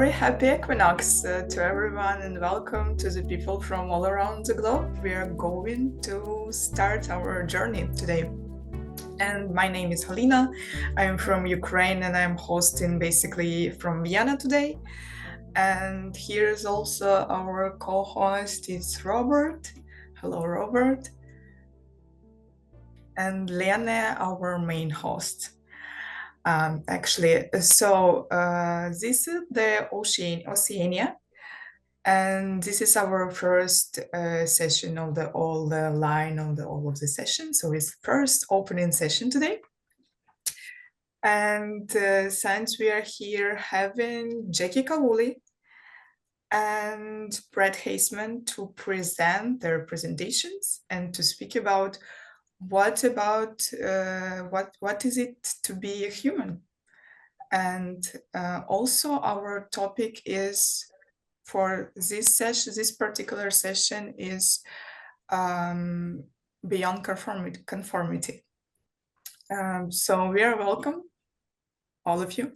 very happy Equinox to everyone, and welcome to the people from all around the globe. We are going to start our journey today. And my name is Halina. I am from Ukraine and I'm hosting basically from Vienna today. And here's also our co-host, it's Robert. Hello, Robert. And Lene, our main host. This is the Oceania, and this is our first session of the all of the session. So it's first opening session today. And since we are here having Jackie Kawuli and Brett Haseman to present their presentations and to speak about what is it to be a human. And also our topic is for this session, this particular session is beyond conformity. So we are welcome, all of you.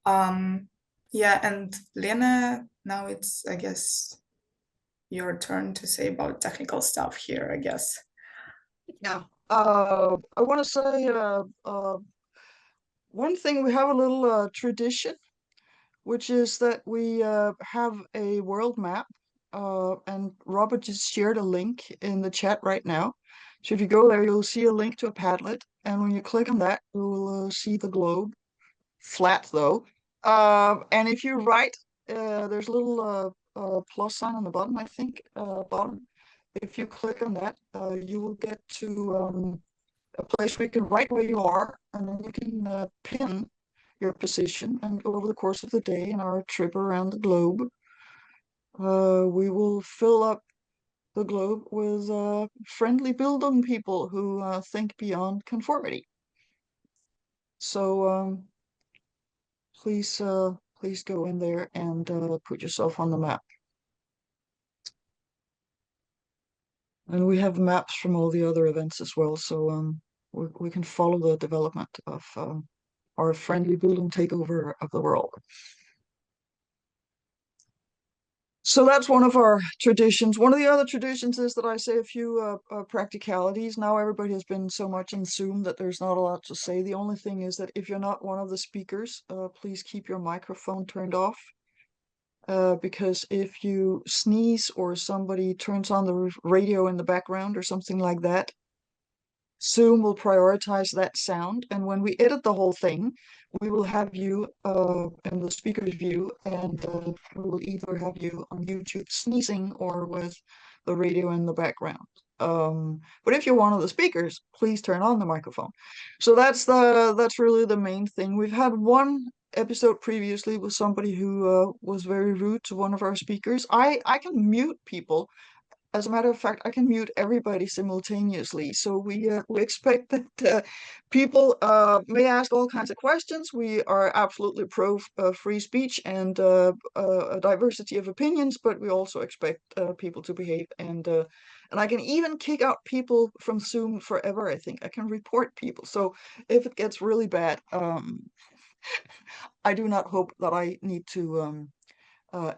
Yeah, and Lena, now it's, I guess, your turn to say about technical stuff here, I guess. Yeah, I want to say one thing. We have a little tradition, which is that we have a world map, and Robert just shared a link in the chat right now. So if you go there, you'll see a link to a Padlet, and when you click on that, you'll see the globe, flat though. And if you write, there's a little plus sign on the bottom, I think, bottom. If you click on that, you will get to a place where you can write where you are, and then you can pin your position. And over the course of the day and our trip around the globe, we will fill up the globe with friendly Bildung people who think beyond conformity. So please go in there and put yourself on the map. And we have maps from all the other events as well, so we can follow the development of our friendly Bildung takeover of the world. So that's one of our traditions. One of the other traditions is that I say a few practicalities. Now everybody has been so much in Zoom that there's not a lot to say. The only thing is that if you're not one of the speakers, please keep your microphone turned off. Because if you sneeze or somebody turns on the radio in the background or something like that, Zoom will prioritize that sound. And when we edit the whole thing, we will have you in the speaker's view, and we will either have you on YouTube sneezing or with the radio in the background. But if you're one of the speakers, please turn on the microphone. So that's really the main thing. We've had one episode previously with somebody who was very rude to one of our speakers. I can mute people. As a matter of fact, I can mute everybody simultaneously. So we expect that people may ask all kinds of questions. We are absolutely pro free speech and a diversity of opinions, but we also expect people to behave. And I can even kick out people from Zoom forever. I think I can report people. So if it gets really bad, I do not hope that I need to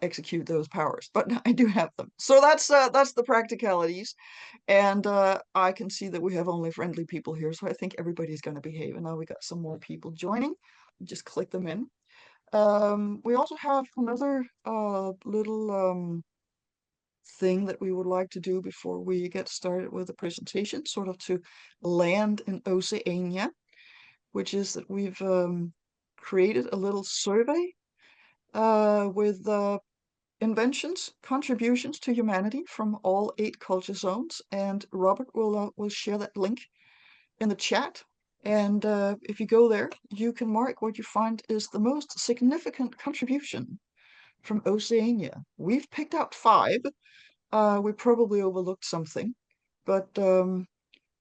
execute those powers, but I do have them. So that's the practicalities, and I can see that we have only friendly people here, so I think everybody's going to behave. And now we got some more people joining. Just click them in. We also have another little thing that we would like to do before we get started with the presentation, sort of to land in Oceania, which is that we've created a little survey with inventions, contributions to humanity from all 8 culture zones, and Robert will share that link in the chat. And if you go there, you can mark what you find is the most significant contribution from Oceania. We've picked out 5. We probably overlooked something, but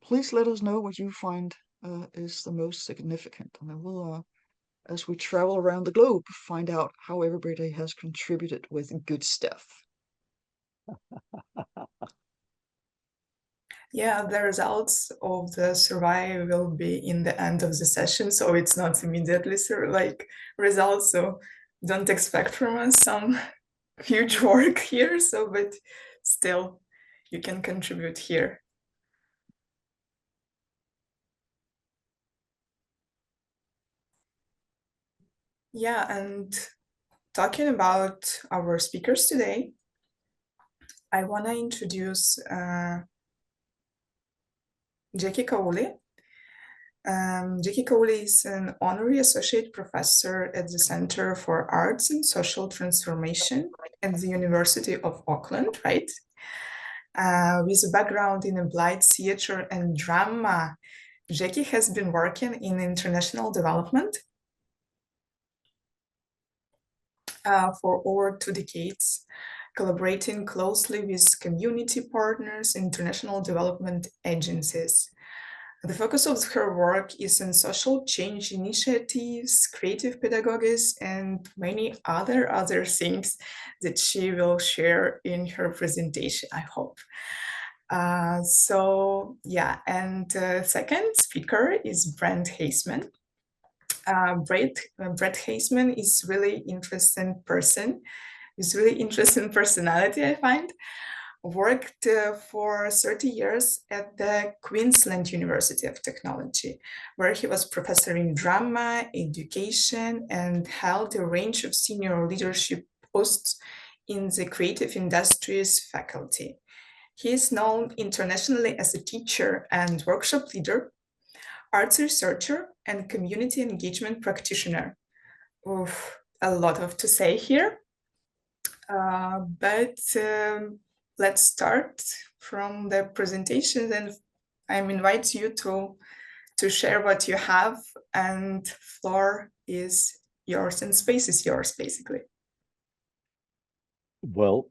please let us know what you find is the most significant, and I will as we travel around the globe, find out how everybody has contributed with good stuff. Yeah, the results of the survey will be in the end of the session, so it's not immediately like results. So don't expect from us some huge work here. So, but still, you can contribute here. Yeah, and talking about our speakers today, I want to introduce Jackie Kauli. Jackie Kauli is an honorary associate professor at the Center for Arts and Social Transformation at the University of Auckland, right? With a background in applied theater and drama, Jackie has been working in international development for over 2 decades, collaborating closely with community partners, international development agencies. The focus of her work is on social change initiatives, creative pedagogy, and many other things that she will share in her presentation, I hope. So yeah, and second speaker is Brent Haseman. Brett Haseman is really interesting person. He's really interesting personality, I find. Worked for 30 years at the Queensland University of Technology, where he was professor in drama, education, and held a range of senior leadership posts in the creative industries faculty. He is known internationally as a teacher and workshop leader, arts researcher, and community engagement practitioner. Oof, a lot of to say here, but let's start from the presentation, and I invite you to share what you have, and floor is yours and space is yours, basically. Well,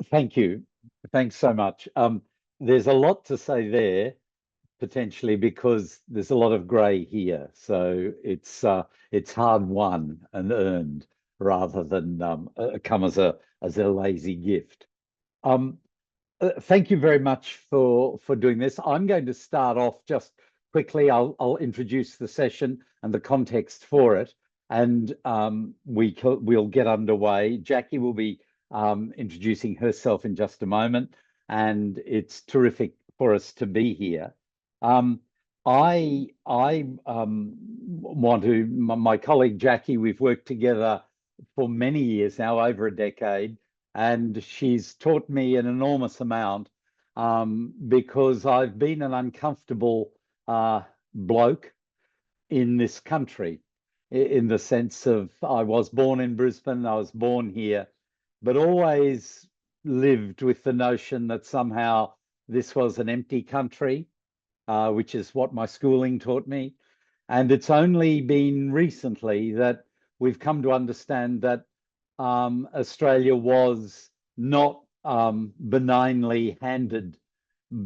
thank you. Thanks so much. There's a lot to say there, potentially, because there's a lot of grey here. So it's hard won and earned rather than come as a lazy gift. Thank you very much for doing this. I'm going to start off just quickly. I'll introduce the session and the context for it, and we'll get underway. Jackie will be introducing herself in just a moment, and it's terrific for us to be here. I want to, my colleague Jackie, we've worked together for many years now, over a decade, and she's taught me an enormous amount because I've been an uncomfortable bloke in this country, in the sense of I was born in Brisbane, I was born here, but always lived with the notion that somehow this was an empty country, which is what my schooling taught me. And it's only been recently that we've come to understand that Australia was not benignly handed,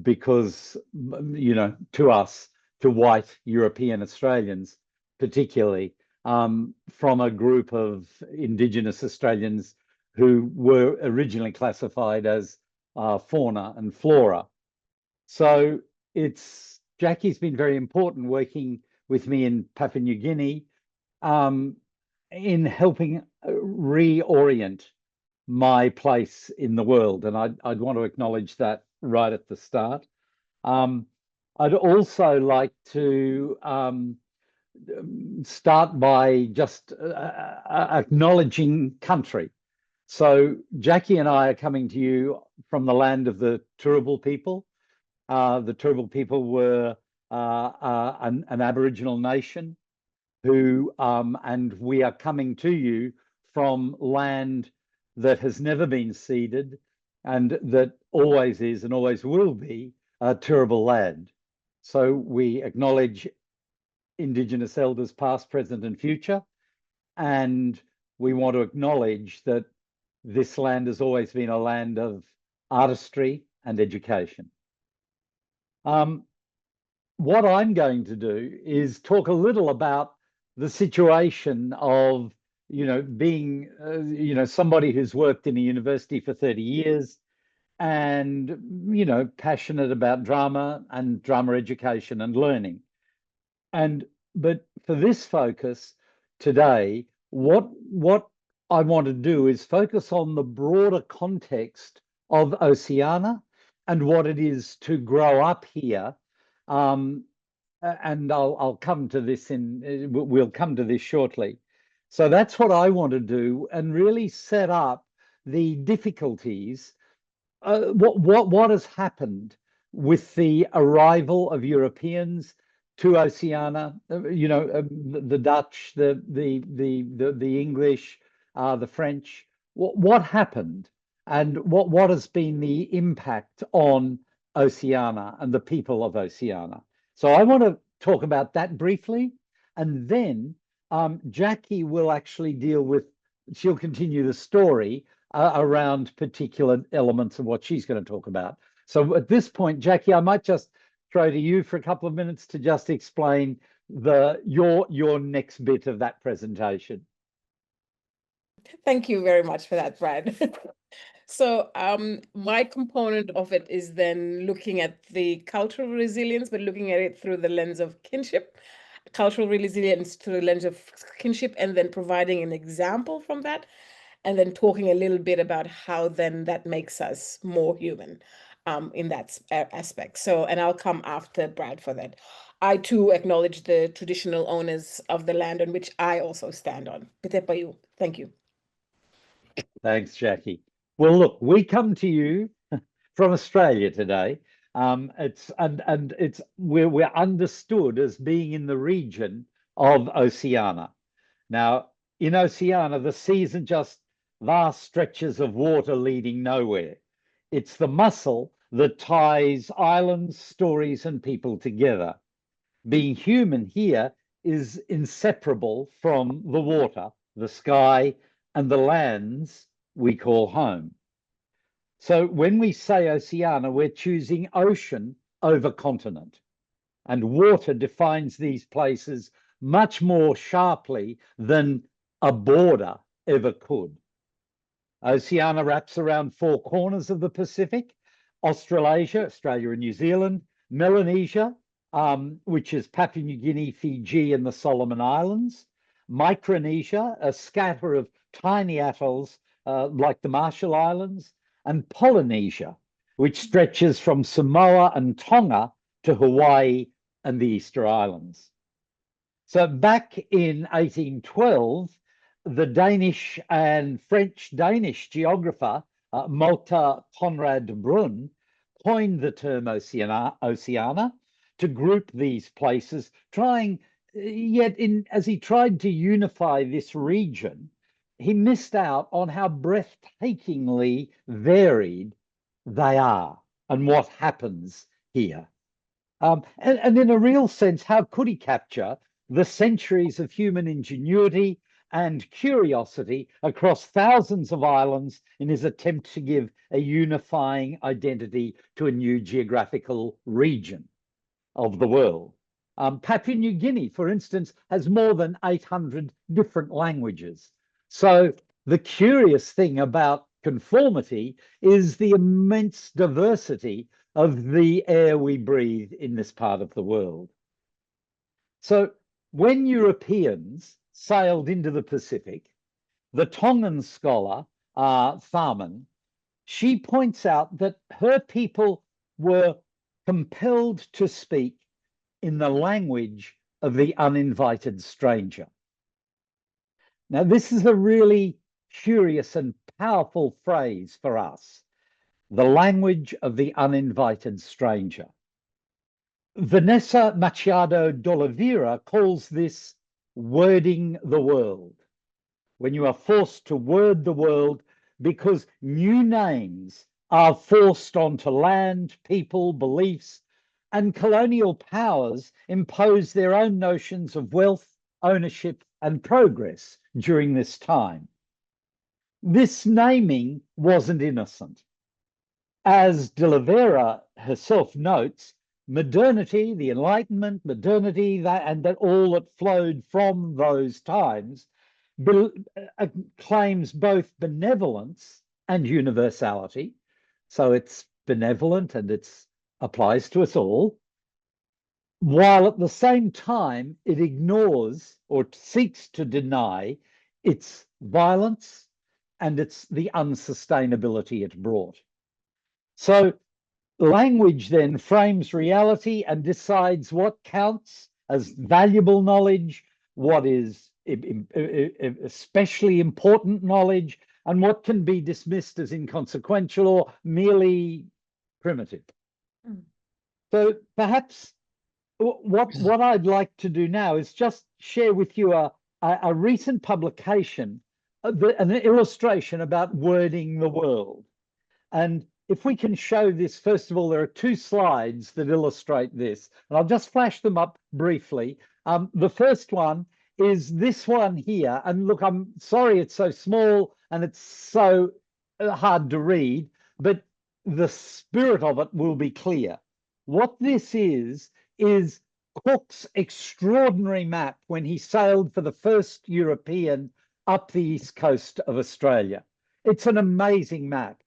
because, you know, to us, to white European Australians particularly, from a group of Indigenous Australians who were originally classified as fauna and flora. So Jackie's been very important working with me in Papua New Guinea, in helping reorient my place in the world. And I'd want to acknowledge that right at the start. I'd also like to start by just acknowledging country. So Jackie and I are coming to you from the land of the Turrbal people. The Turrbal people were an Aboriginal nation who, and we are coming to you from land that has never been ceded and that always is and always will be a Turrbal land. So we acknowledge Indigenous elders past, present and future, and we want to acknowledge that this land has always been a land of artistry and education. What I'm going to do is talk a little about the situation of, being, somebody who's worked in a university for 30 years, and, you know, passionate about drama and drama education and learning. But for this focus today, what I want to do is focus on the broader context of Oceania and what it is to grow up here. And I'll come to this we'll come to this shortly. So that's what I want to do, and really set up the difficulties. What has happened with the arrival of Europeans to Oceania? You know, the Dutch, the English, the French. What happened, and what has been the impact on Oceania and the people of Oceania? So I want to talk about that briefly, and then Jackie will actually deal with. She'll continue the story around particular elements of what she's going to talk about. So at this point, Jackie, I might just throw to you for a couple of minutes to just explain your next bit of that presentation. Thank you very much for that, Brad. So my component of it is then looking at the cultural resilience, but looking at it through the lens of kinship, cultural resilience through the lens of kinship, and then providing an example from that, and then talking a little bit about how then that makes us more human in that aspect. So, and I'll come after Brad for that. I too acknowledge the traditional owners of the land on which I also stand on. Pitepayu. Thank you. Thanks, Jackie. Well, look, we come to you from Australia today. We're understood as being in the region of Oceania. Now, in Oceania, the seas are just vast stretches of water leading nowhere. It's the muscle that ties islands, stories, and people together. Being human here is inseparable from the water, the sky, and the lands we call home. So when we say Oceania, we're choosing ocean over continent. And water defines these places much more sharply than a border ever could. Oceania wraps around four corners of the Pacific: Australasia, Australia and New Zealand; Melanesia, which is Papua New Guinea, Fiji, and the Solomon Islands; Micronesia, a scatter of tiny atolls like the Marshall Islands; and Polynesia, which stretches from Samoa and Tonga to Hawaii and the Easter Islands. So back in 1812, the Danish and French-Danish geographer Malte Conrad Brun coined the term Oceania to group these places, as he tried to unify this region, he missed out on how breathtakingly varied they are and what happens here. And in a real sense, how could he capture the centuries of human ingenuity and curiosity across thousands of islands in his attempt to give a unifying identity to a new geographical region of the world? Papua New Guinea, for instance, has more than 800 different languages. So the curious thing about conformity is the immense diversity of the air we breathe in this part of the world. So when Europeans sailed into the Pacific, the Tongan scholar, Tharman, she points out that her people were compelled to speak in the language of the uninvited stranger. Now, this is a really curious and powerful phrase for us, the language of the uninvited stranger. Vanessa Machado d'Oliveira calls this wording the world, when you are forced to word the world because new names are forced onto land, people, beliefs, and colonial powers impose their own notions of wealth, ownership, and progress during this time. This naming wasn't innocent. As de Oliveira herself notes, modernity, the Enlightenment, modernity, and that all that flowed from those times claims both benevolence and universality, so it's benevolent and it applies to us all, while at the same time it ignores or seeks to deny its violence and its the unsustainability it brought. So language then frames reality and decides what counts as valuable knowledge, what is especially important knowledge, and what can be dismissed as inconsequential or merely primitive. So perhaps what I'd like to do now is just share with you a recent publication, an illustration about wording the world. And if we can show this, first of all, there are 2 slides that illustrate this, and I'll just flash them up briefly. The first one is this one here. And look, I'm sorry it's so small and it's so hard to read, but the spirit of it will be clear. What this is Cook's extraordinary map when he sailed for the first European up the east coast of Australia. It's an amazing map.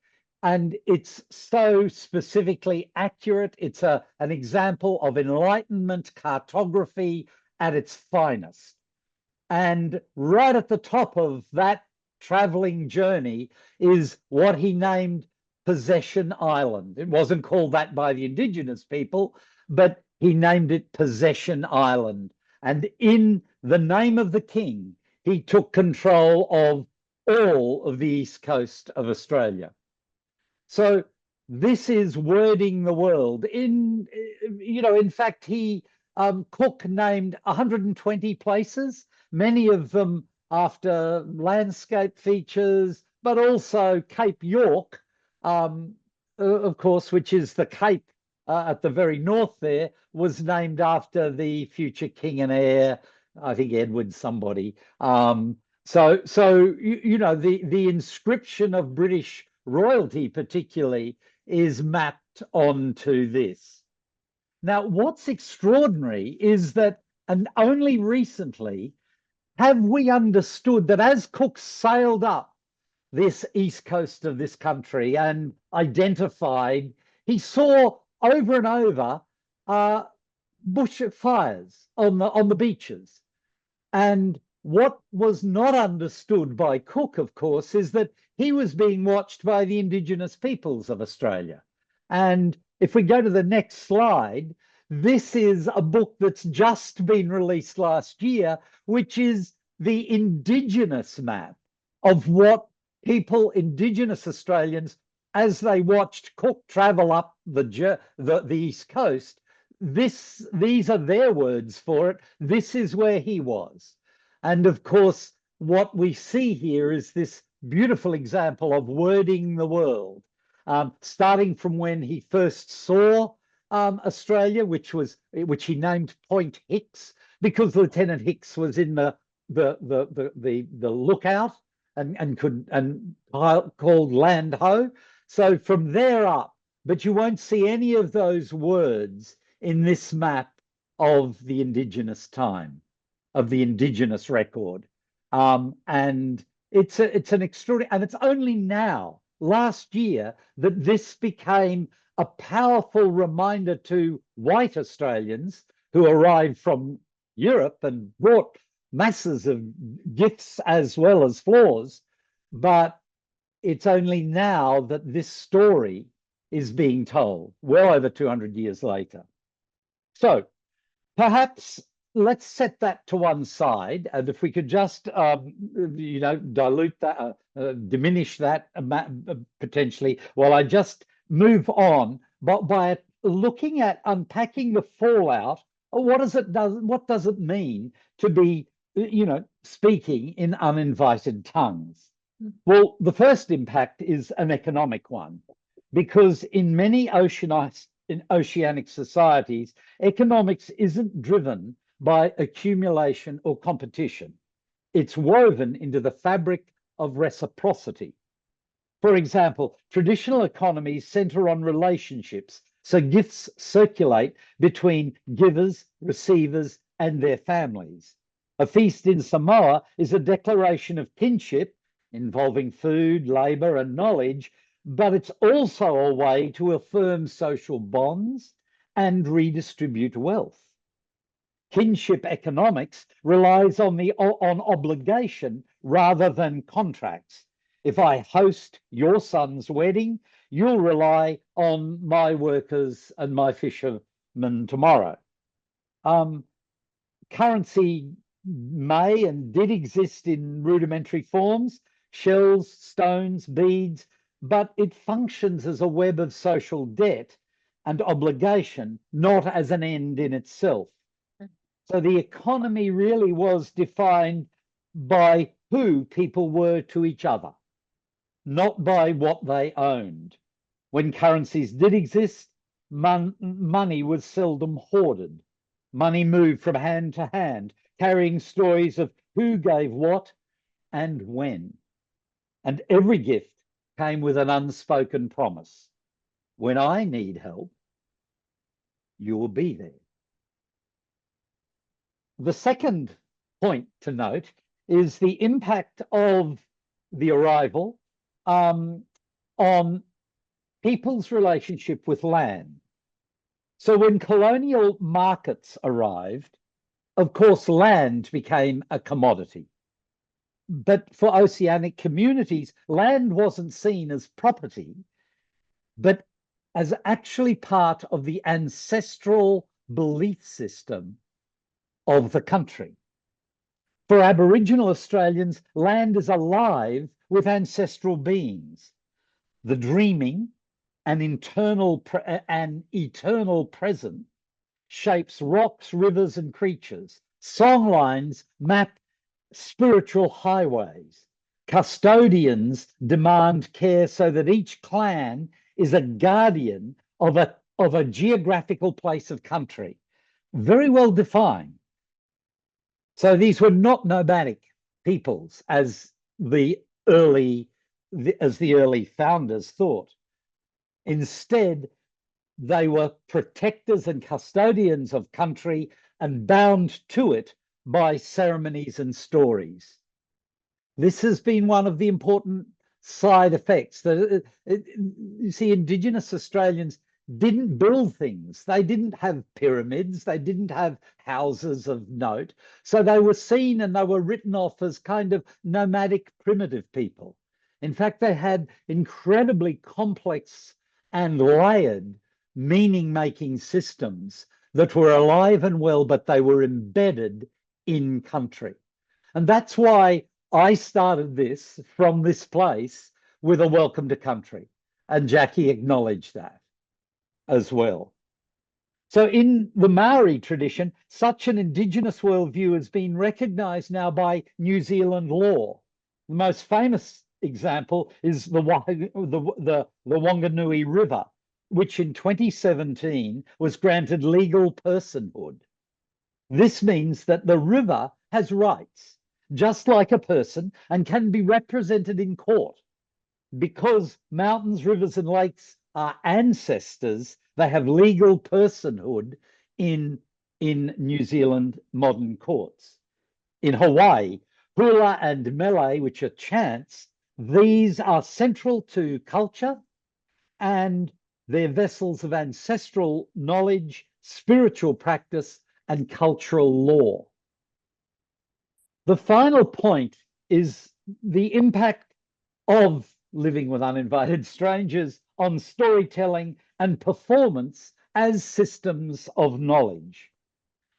And it's so specifically accurate. It's an example of Enlightenment cartography at its finest. And right at the top of that traveling journey is what he named Possession Island. It wasn't called that by the indigenous people, but he named it Possession Island. And in the name of the king, he took control of all of the east coast of Australia. So this is wording the world. In fact, Cook named 120 places, many of them after landscape features, but also Cape York, of course, which is the Cape at the very north there, was named after the future king and heir, I think Edward somebody. So the inscription of British royalty particularly is mapped onto this. Now, what's extraordinary is that, and only recently have we understood that as Cook sailed up this east coast of this country and identified, he saw over and over bush fires on the beaches. And what was not understood by Cook, of course, is that he was being watched by the indigenous peoples of Australia. And if we go to the next slide, this is a book that's just been released last year, which is the indigenous map of what indigenous Australians, as they watched Cook travel up the East Coast, these are their words for it. This is where he was. And of course, what we see here is this beautiful example of wording the world, starting from when he first saw Australia, which he named Point Hicks, because Lieutenant Hicks was in the lookout and called Land Ho. So from there up, but you won't see any of those words in this map of the indigenous time, of the indigenous record. And it's an extraordinary, and it's only now, last year, that this became a powerful reminder to white Australians who arrived from Europe and brought masses of gifts as well as flaws. But it's only now that this story is being told, well over 200 years later. So perhaps let's set that to one side, and if we could just, dilute that, diminish that potentially, while I just move on, but by looking at unpacking the fallout, what does it mean to be, speaking in uninvited tongues? Well, the first impact is an economic one, because in many oceanic societies, economics isn't driven by accumulation or competition. It's woven into the fabric of reciprocity. For example, traditional economies center on relationships, so gifts circulate between givers, receivers, and their families. A feast in Samoa is a declaration of kinship involving food, labor, and knowledge, but it's also a way to affirm social bonds and redistribute wealth. Kinship economics relies on obligation rather than contracts. If I host your son's wedding, you'll rely on my workers and my fishermen tomorrow. Currency may and did exist in rudimentary forms, shells, stones, beads, but it functions as a web of social debt and obligation, not as an end in itself. So the economy really was defined by who people were to each other, not by what they owned. When currencies did exist, money was seldom hoarded. Money moved from hand to hand, carrying stories of who gave what and when. And every gift came with an unspoken promise. When I need help, you will be there. The second point to note is the impact of the arrival on people's relationship with land. So when colonial markets arrived, of course, land became a commodity. But for oceanic communities, land wasn't seen as property, but as actually part of the ancestral belief system of the country. For Aboriginal Australians, land is alive with ancestral beings. The dreaming and eternal present shapes rocks, rivers, and creatures. Songlines map spiritual highways. Custodians demand care so that each clan is a guardian of a geographical place of country, very well defined. So these were not nomadic peoples as the early founders thought. Instead, they were protectors and custodians of country and bound to it by ceremonies and stories. This has been one of the important side effects. You see, Indigenous Australians didn't build things. They didn't have pyramids. They didn't have houses of note. So they were seen and they were written off as kind of nomadic primitive people. In fact, they had incredibly complex and layered meaning-making systems that were alive and well, but they were embedded in country. And that's why I started this from this place with a welcome to country. And Jackie acknowledged that as well. So in the Maori tradition, such an Indigenous worldview has been recognised now by New Zealand law. The most famous example is the Wanganui River, which in 2017 was granted legal personhood. This means that the river has rights, just like a person, and can be represented in court. Because mountains, rivers, and lakes are ancestors, they have legal personhood in New Zealand modern courts. In Hawaii, hula and mele, which are chants, these are central to culture and they're vessels of ancestral knowledge, spiritual practice, and cultural law. The final point is the impact of living with uninvited strangers on storytelling and performance as systems of knowledge.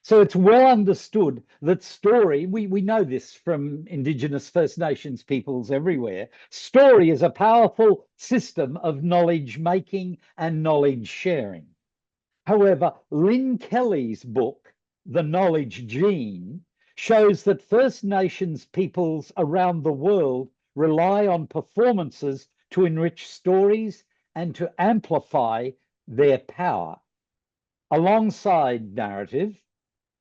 So it's well understood that story, we know this from Indigenous First Nations peoples everywhere, story is a powerful system of knowledge making and knowledge sharing. However, Lynn Kelly's book, The Knowledge Gene, shows that First Nations peoples around the world rely on performances to enrich stories and to amplify their power. Alongside narrative,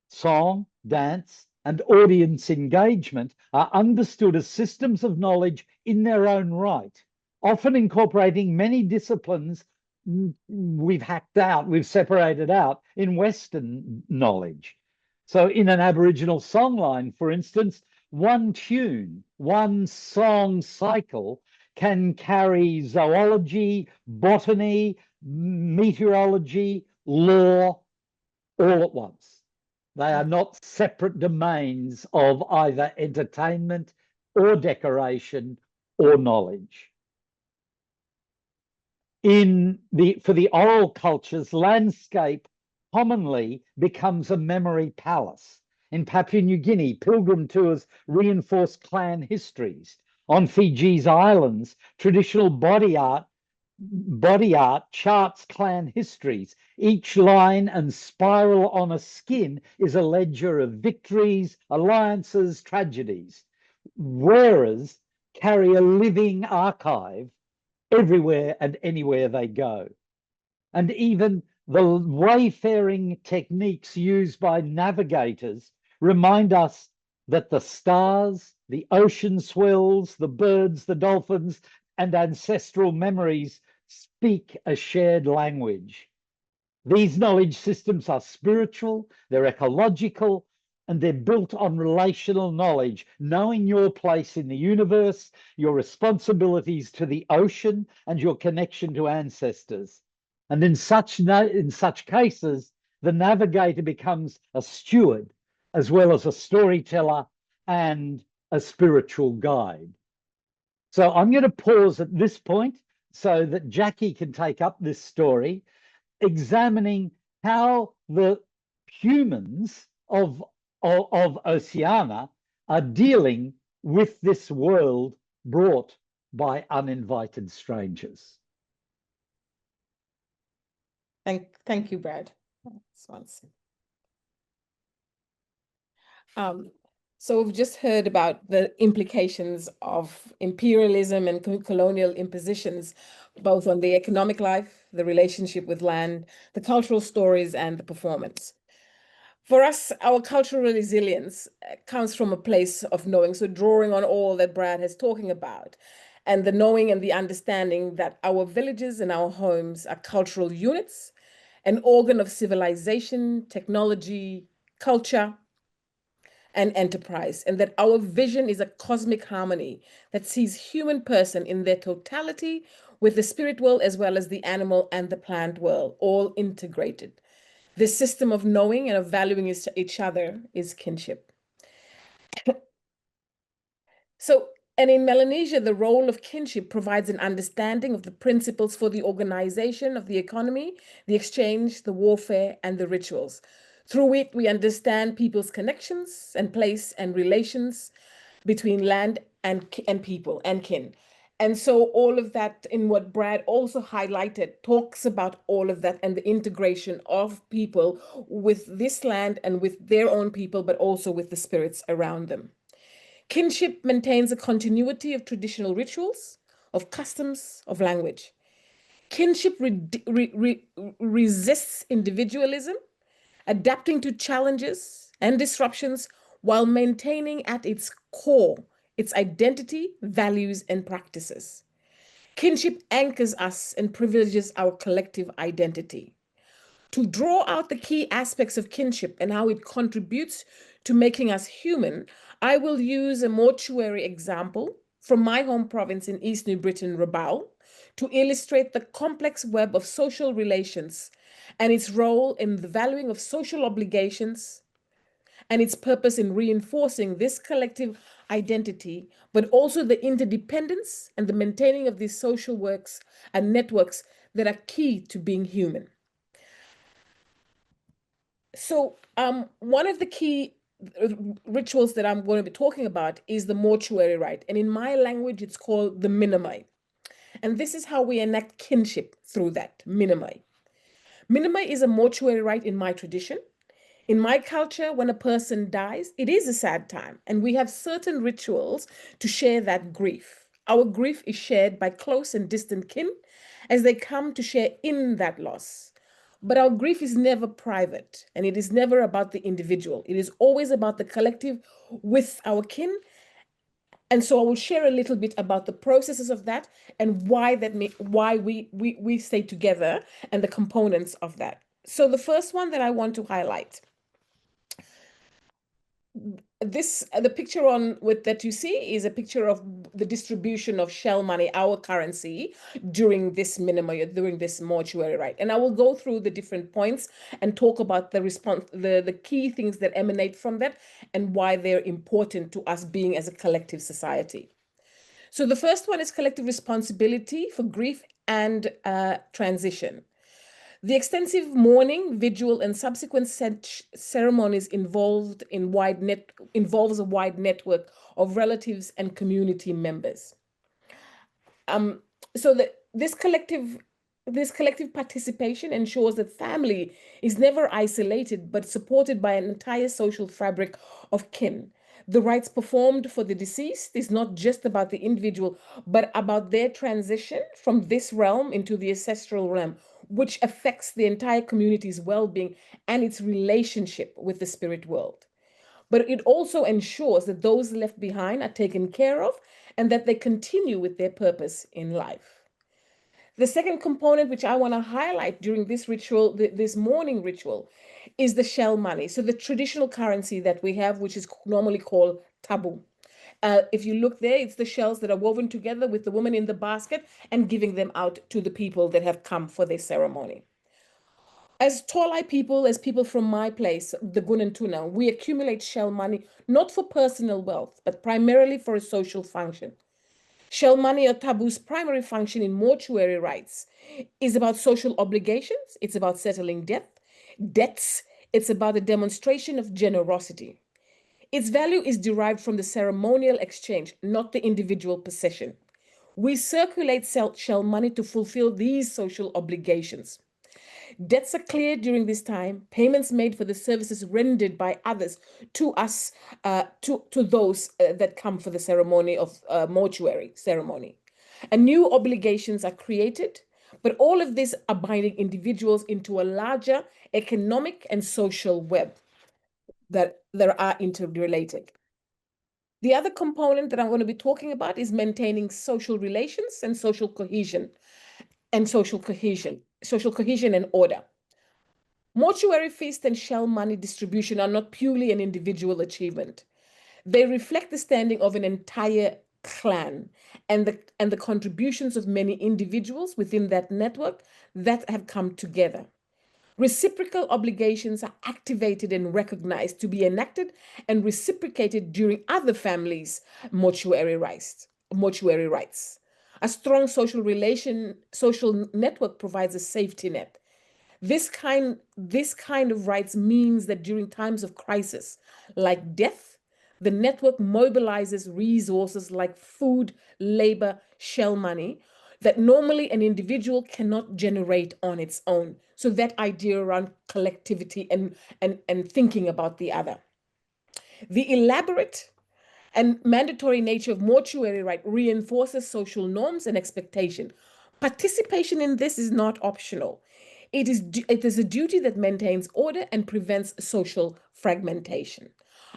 song, dance, and audience engagement are understood as systems of knowledge in their own right, often incorporating many disciplines we've hacked out, we've separated out in Western knowledge. So in an Aboriginal songline, for instance, one tune, one song cycle can carry zoology, botany, meteorology, law, all at once. They are not separate domains of either entertainment or decoration or knowledge. For the oral cultures, landscape commonly becomes a memory palace. In Papua New Guinea, pilgrim tours reinforce clan histories. On Fiji's islands, traditional body art charts clan histories. Each line and spiral on a skin is a ledger of victories, alliances, tragedies. Wearers carry a living archive everywhere and anywhere they go. And even the wayfaring techniques used by navigators remind us that the stars, the ocean swells, the birds, the dolphins, and ancestral memories speak a shared language. These knowledge systems are spiritual, they're ecological, and they're built on relational knowledge, knowing your place in the universe, your responsibilities to the ocean, and your connection to ancestors. And in such cases, the navigator becomes a steward, as well as a storyteller and a spiritual guide. So I'm going to pause at this point so that Jackie can take up this story, examining how the humans of Oceania are dealing with this world brought by uninvited strangers. Thank you, Brad. So we've just heard about the implications of imperialism and colonial impositions, both on the economic life, the relationship with land, the cultural stories, and the performance. For us, our cultural resilience comes from a place of knowing, so drawing on all that Brad is talking about, and the knowing and the understanding that our villages and our homes are cultural units, an organ of civilization, technology, culture, and enterprise, and that our vision is a cosmic harmony that sees human person in their totality with the spirit world as well as the animal and the plant world, all integrated. This system of knowing and of valuing each other is kinship. And in Melanesia, the role of kinship provides an understanding of the principles for the organization of the economy, the exchange, the warfare, and the rituals. Through it, we understand people's connections and place and relations between land and people and kin. And so all of that, in what Brad also highlighted, talks about all of that and the integration of people with this land and with their own people, but also with the spirits around them. Kinship maintains a continuity of traditional rituals, of customs, of language. Kinship resists individualism, adapting to challenges and disruptions while maintaining at its core its identity, values, and practices. Kinship anchors us and privileges our collective identity. To draw out the key aspects of kinship and how it contributes to making us human, I will use a mortuary example from my home province in East New Britain, Rabaul, to illustrate the complex web of social relations and its role in the valuing of social obligations and its purpose in reinforcing this collective identity, but also the interdependence and the maintaining of these social works and networks that are key to being human. So one of the key rituals that I'm going to be talking about is the mortuary rite. And in my language, it's called the minamai. And this is how we enact kinship through that, minamai. Minamai is a mortuary rite in my tradition. In my culture, when a person dies, it is a sad time, and we have certain rituals to share that grief. Our grief is shared by close and distant kin as they come to share in that loss. But our grief is never private, and it is never about the individual. It is always about the collective with our kin. And so I will share a little bit about the processes of that and why we stay together and the components of that. So the first one that I want to highlight the picture on with that you see is a picture of the distribution of shell money, our currency, during this during this mortuary rite. And I will go through the different points and talk about the response, the key things that emanate from that and why they're important to us being as a collective society. So the first one is collective responsibility for grief and transition. The extensive mourning, vigil, and subsequent ceremonies involves a wide network of relatives and community members. So this collective participation ensures that family is never isolated, but supported by an entire social fabric of kin. The rites performed for the deceased is not just about the individual, but about their transition from this realm into the ancestral realm, which affects the entire community's well-being and its relationship with the spirit world. But it also ensures that those left behind are taken care of and that they continue with their purpose in life. The second component, which I want to highlight during this ritual, this morning ritual, is the shell money. So the traditional currency that we have, which is normally called taboo. If you look there, it's the shells that are woven together with the woman in the basket and giving them out to the people that have come for this ceremony. As Tolai people, as people from my place, the Gunantuna, we accumulate shell money not for personal wealth, but primarily for a social function. Shell money or taboo's primary function in mortuary rites is about social obligations, it's about settling debts, it's about a demonstration of generosity. Its value is derived from the ceremonial exchange, not the individual possession. We circulate shell money to fulfill these social obligations. Debts are cleared during this time, payments made for the services rendered by others to us, to those that come for the ceremony of mortuary ceremony. And new obligations are created, but all of this are binding individuals into a larger economic and social web that are interrelated. The other component that I'm going to be talking about is maintaining social relations and social cohesion and order. Mortuary feast and shell money distribution are not purely an individual achievement. They reflect the standing of an entire clan and the contributions of many individuals within that network that have come together. Reciprocal obligations are activated and recognized to be enacted and reciprocated during other families' mortuary rites. A strong social network provides a safety net. This kind of rights means that during times of crisis, like death, the network mobilizes resources like food, labor, shell money that normally an individual cannot generate on its own. So that idea around collectivity and thinking about the other. The elaborate and mandatory nature of mortuary rite reinforces social norms and expectation. Participation in this is not optional. It is a duty that maintains order and prevents social fragmentation.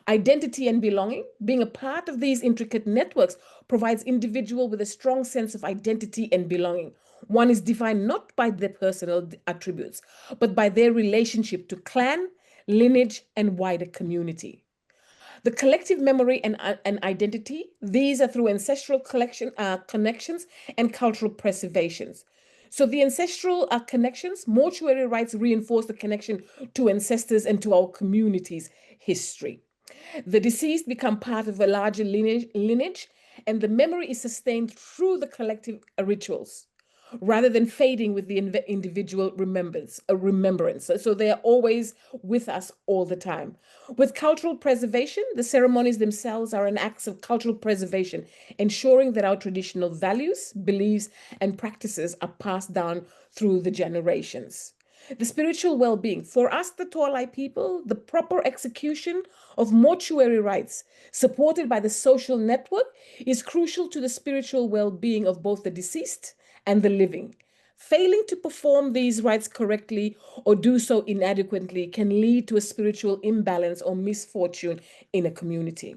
Identity and belonging, being a part of these intricate networks, provides individual with a strong sense of identity and belonging. One is defined not by their personal attributes, but by their relationship to clan, lineage, and wider community. The collective memory and identity, these are through ancestral connections and cultural preservations. So the ancestral connections, mortuary rites reinforce the connection to ancestors and to our community's history. The deceased become part of a larger lineage, and the memory is sustained through the collective rituals, rather than fading with the individual remembrance. So they are always with us all the time. With cultural preservation, the ceremonies themselves are an act of cultural preservation, ensuring that our traditional values, beliefs, and practices are passed down through the generations. The spiritual well-being. For us, the Tolai people, the proper execution of mortuary rites, supported by the social network, is crucial to the spiritual well-being of both the deceased and the living. Failing to perform these rites correctly or do so inadequately can lead to a spiritual imbalance or misfortune in a community.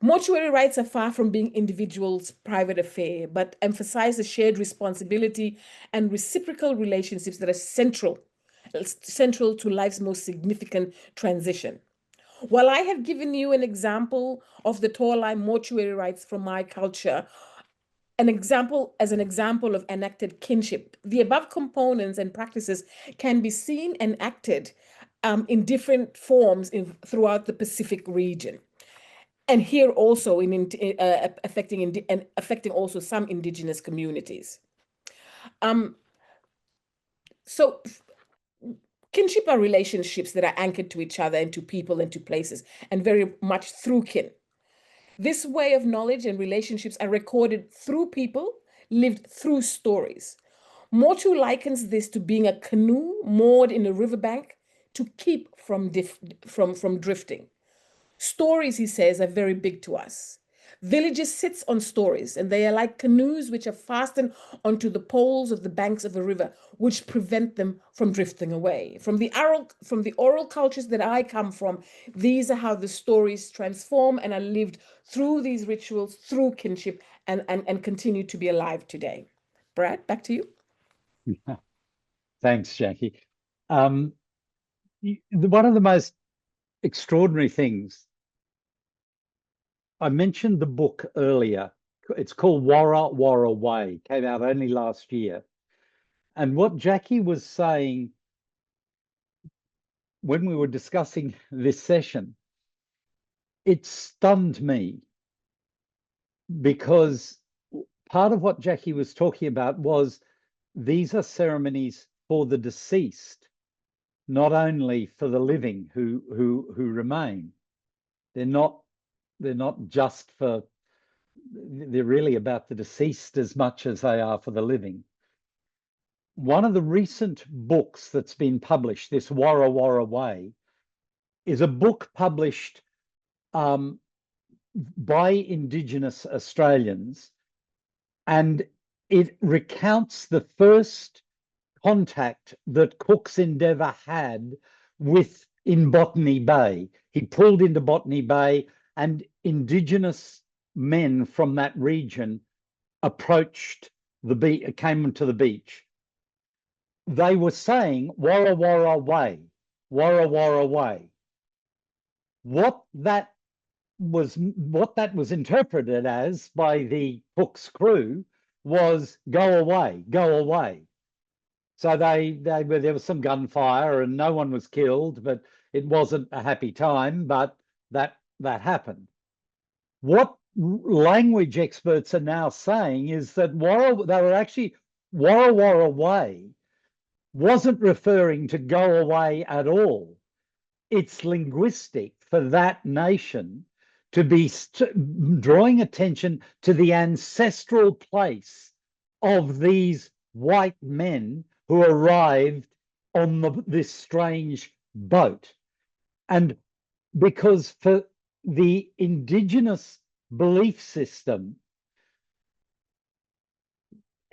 Mortuary rites are far from being individuals' private affair, but emphasize the shared responsibility and reciprocal relationships that are central to life's most significant transition. While I have given you an example of the Torlai mortuary rites from my culture, an example of enacted kinship, the above components and practices can be seen and acted in different forms throughout the Pacific region, and here also affecting also some indigenous communities. So kinship are relationships that are anchored to each other and to people and to places, and very much through kin. This way of knowledge and relationships are recorded through people, lived through stories. Motu likens this to being a canoe moored in a riverbank to keep from drifting. Stories, he says, are very big to us. Villages sit on stories, and they are like canoes which are fastened onto the poles of the banks of a river, which prevent them from drifting away. From the oral cultures that I come from, these are how the stories transform and are lived through these rituals, through kinship, and continue to be alive today. Brad, back to you. Thanks, Jackie. One of the most extraordinary things, I mentioned the book earlier. It's called Warra Warra Way, came out only last year. And what Jackie was saying when we were discussing this session, it stunned me, because part of what Jackie was talking about was these are ceremonies for the deceased, not only for the living who remain. They're not just for, they're really about the deceased as much as they are for the living. One of the recent books that's been published, this Warra Warra Way, is a book published by Indigenous Australians, and it recounts the first contact that Cook's Endeavour had in Botany Bay. He pulled into Botany Bay, and Indigenous men from that region approached the beach, came to the beach. They were saying Warra Warra Way, Warra Warra Way. What that was interpreted as by the Cook's crew was go away, go away. So there was some gunfire and no one was killed, but it wasn't a happy time, but that happened. What language experts are now saying is that Warra Warra Way wasn't referring to go away at all. It's linguistic for that nation to be drawing attention to the ancestral place of these white men who arrived on this strange boat. And because for the Indigenous belief system,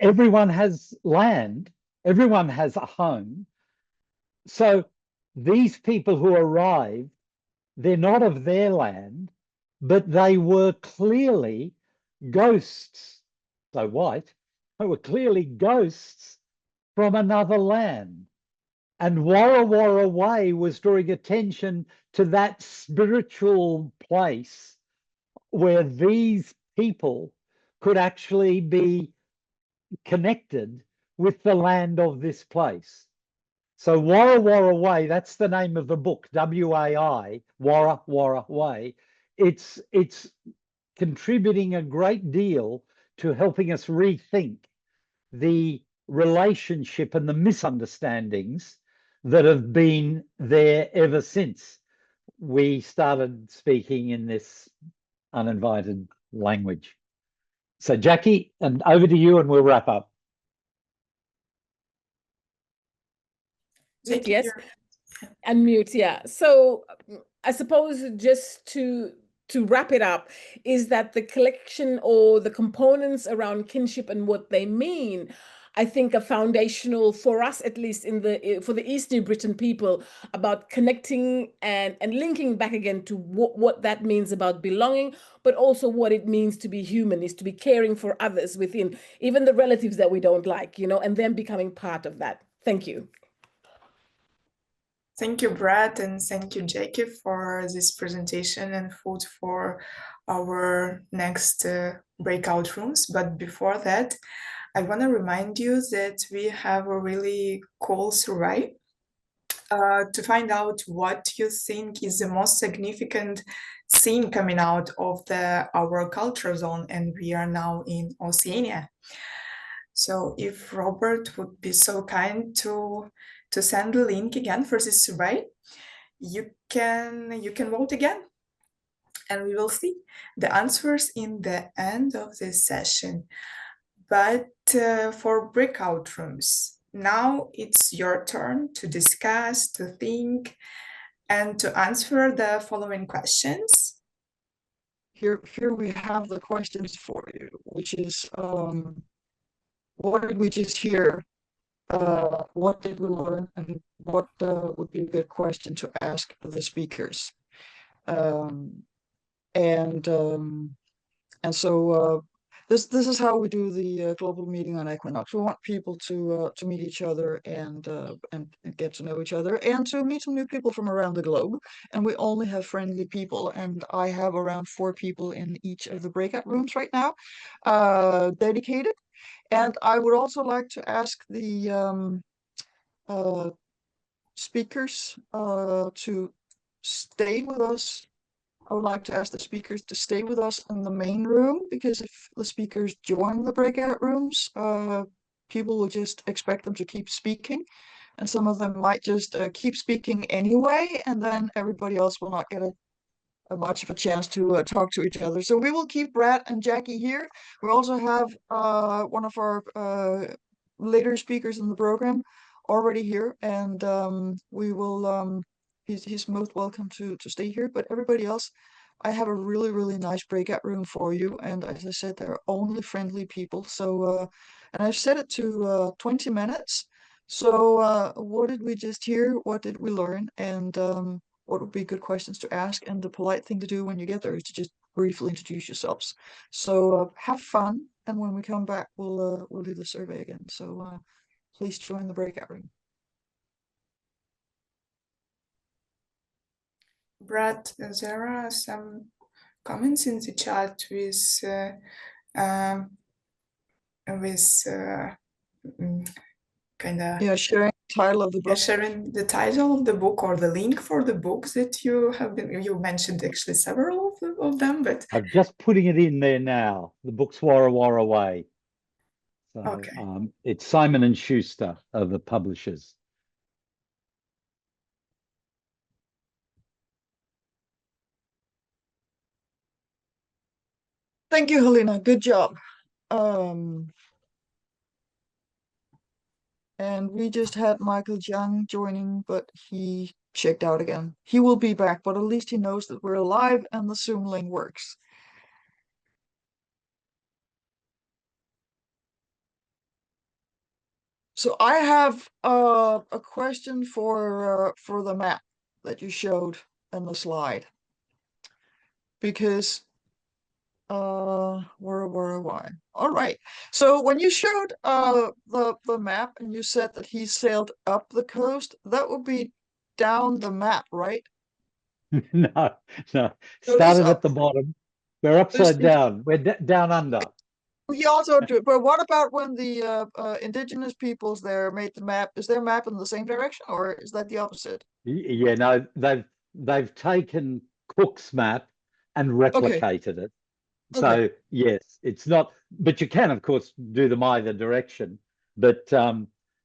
everyone has land, everyone has a home. So these people who arrived, they're not of their land, but they were clearly ghosts. So white, they were clearly ghosts from another land. And Warra Warra Way was drawing attention to that spiritual place where these people could actually be connected with the land of this place. So Warra Warra Way, that's the name of the book, W-A-I, Warra Warra Way. It's contributing a great deal to helping us rethink the relationship and the misunderstandings that have been there ever since we started speaking in this uninvited language. So Jackie, and over to you and we'll wrap up. Yes, unmute, yeah. So I suppose just to wrap it up is that the collection or the components around kinship and what they mean, I think, are foundational for us, at least for the East New Britain people, about connecting and linking back again to what that means about belonging, but also what it means to be human, is to be caring for others within, even the relatives that we don't like, and them becoming part of that. Thank you. Thank you, Brad, and thank you, Jackie, for this presentation and food for our next breakout rooms. But before that, I want to remind you that we have a really cool survey to find out what you think is the most significant thing coming out of our culture zone, and we are now in Oceania. So if Robert would be so kind to send the link again for this survey, you can vote again, and we will see the answers in the end of this session. But for breakout rooms, now it's your turn to discuss, to think, and to answer the following questions. Here we have the questions for you, which is, what did we just hear? What did we learn? And what would be a good question to ask the speakers? And so this is how we do the global meeting on Equinox. We want people to meet each other and get to know each other, and to meet some new people from around the globe. And we only have friendly people, and I have around 4 people in each of the breakout rooms right now, dedicated. And I would also like to ask the speakers to stay with us. I would like to ask the speakers to stay with us in the main room, because if the speakers join the breakout rooms, people will just expect them to keep speaking, and some of them might just keep speaking anyway, and then everybody else will not get a much of a chance to talk to each other. So we will keep Brad and Jackie here. We also have one of our later speakers in the program already here, and we will he's most welcome to stay here. But everybody else, I have a really nice breakout room for you, and as I said, they're only friendly people. So and I've set it to 20 minutes. So what did we just hear? What did we learn? And what would be good questions to ask? And the polite thing to do when you get there is to just briefly introduce yourselves. So have fun, and when we come back, we'll do the survey again. So please join the breakout room. Brad, there are some comments in the chat with kind of sharing the title of the book. Sharing the title of the book or the link for the book that you mentioned actually several of them, but I'm just putting it in there now. The book's Warra Warra Way. So okay. It's Simon and Schuster are the publishers. Thank you, Helena. Good job. And we just had Michael Jiang joining, but he checked out again. He will be back, but at least he knows that we're alive and the Zoom link works. So I have a question for the map that you showed in the slide, because why? All right. So when you showed the map and you said that he sailed up the coast, that would be down the map, right? No. Started at the bottom. We're upside down. We're down under. We also do, but what about when the indigenous peoples there made the map? Is their map in the same direction, or is that the opposite? Yeah, no, they've taken Cook's map and replicated it. So yes, it's not, but you can of course do them either direction, but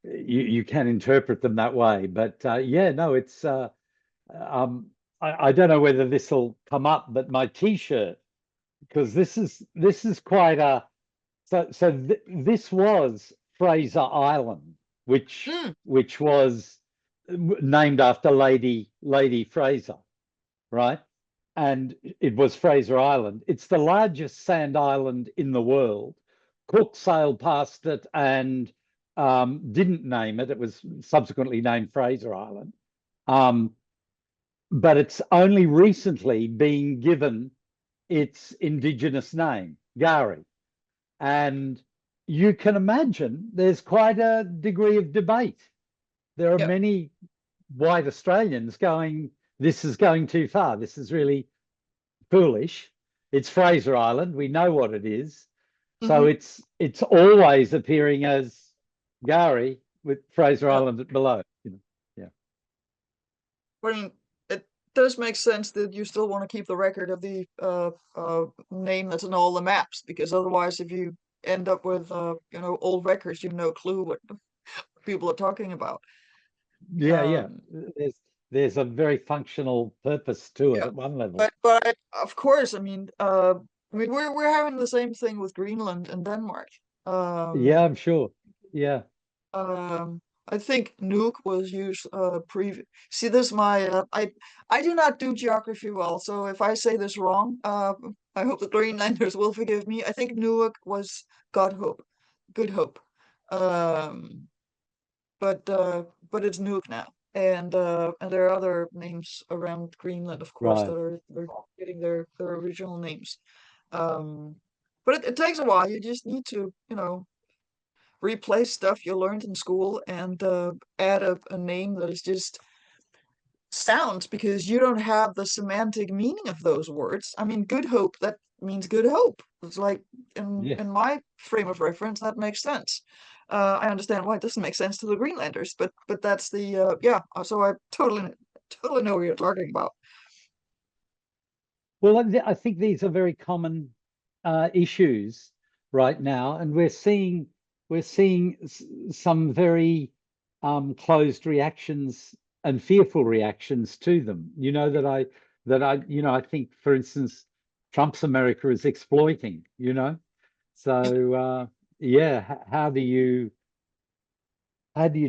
you can interpret them that way. But yeah, no, it's I don't know whether this will come up, but my T-shirt, because this is quite a this was Fraser Island, which was named after Lady Fraser, right? And it was Fraser Island. It's the largest sand island in the world. Cook sailed past it and didn't name it. It was subsequently named Fraser Island. But it's only recently been given its indigenous name, Gari. And you can imagine there's quite a degree of debate. There are many white Australians going, this is going too far. This is really foolish. It's Fraser Island. We know what it is. So it's always appearing as Gari with Fraser Island below. Yeah. I mean, it does make sense that you still want to keep the record of the name that's in all the maps, because otherwise, if you end up with old records, you have no clue what people are talking about. Yeah. There's a very functional purpose to it at one level. But of course, I mean, we're having the same thing with Greenland and Denmark. Yeah, I'm sure. Yeah. I think Nuuk was used See, this is my I do not do geography well, so if I say this wrong, I hope the Greenlanders will forgive me. I think Nuuk was Good Hope. But it's Nuuk now, and there are other names around Greenland, of course, that are getting their original names. But it takes a while. You just need to, replace stuff you learned in school and add a name that is just sounds, because you don't have the semantic meaning of those words. I mean, Good Hope, that means good hope. It's like in my frame of reference, that makes sense. I understand why it doesn't make sense to the Greenlanders, but that's the so I totally know what you're talking about. Well, I think these are very common issues right now, and we're seeing some very closed reactions and fearful reactions to them. I think, for instance, Trump's America is exploiting. So how do you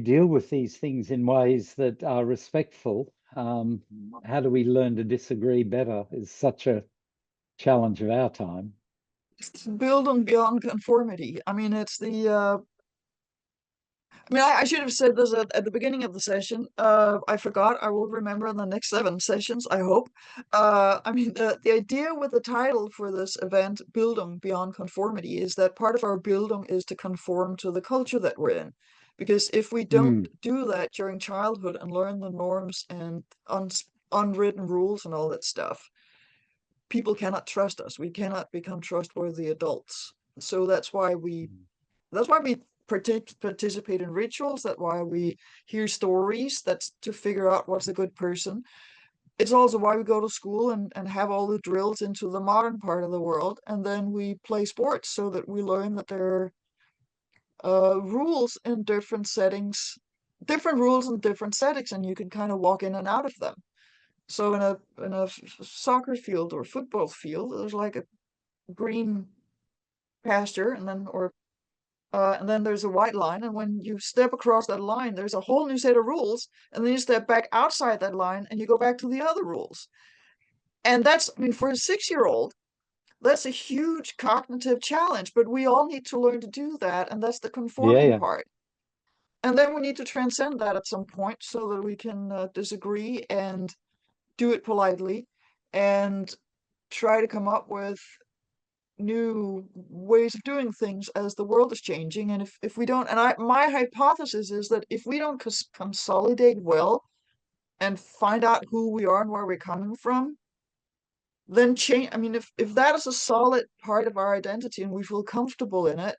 deal with these things in ways that are respectful? How do we learn to disagree better is such a challenge of our time. It's Bildung beyond conformity. I mean, it's the I should have said this at the beginning of the session. I forgot. I will remember in the next 7 sessions, I hope. The idea with the title for this event, Bildung Beyond Conformity, is that part of our Bildung is to conform to the culture that we're in. Because if we don't do that during childhood and learn the norms and unwritten rules and all that stuff, people cannot trust us. We cannot become trustworthy adults. So that's why we participate in rituals. That's why we hear stories. That's to figure out what's a good person. It's also why we go to school and have all the drills into the modern part of the world, and then we play sports so that we learn that there are rules in different settings, and you can kind of walk in and out of them. So in a soccer field or football field, there's like a green pasture, and then there's a white line, and when you step across that line, there's a whole new set of rules, and then you step back outside that line and you go back to the other rules. And that's, for a 6-year-old, that's a huge cognitive challenge, but we all need to learn to do that, and that's the conforming part. And then we need to transcend that at some point so that we can disagree and do it politely and try to come up with new ways of doing things as the world is changing. And if we don't, my hypothesis is that if we don't consolidate well and find out who we are and where we're coming from, then change. If that is a solid part of our identity and we feel comfortable in it,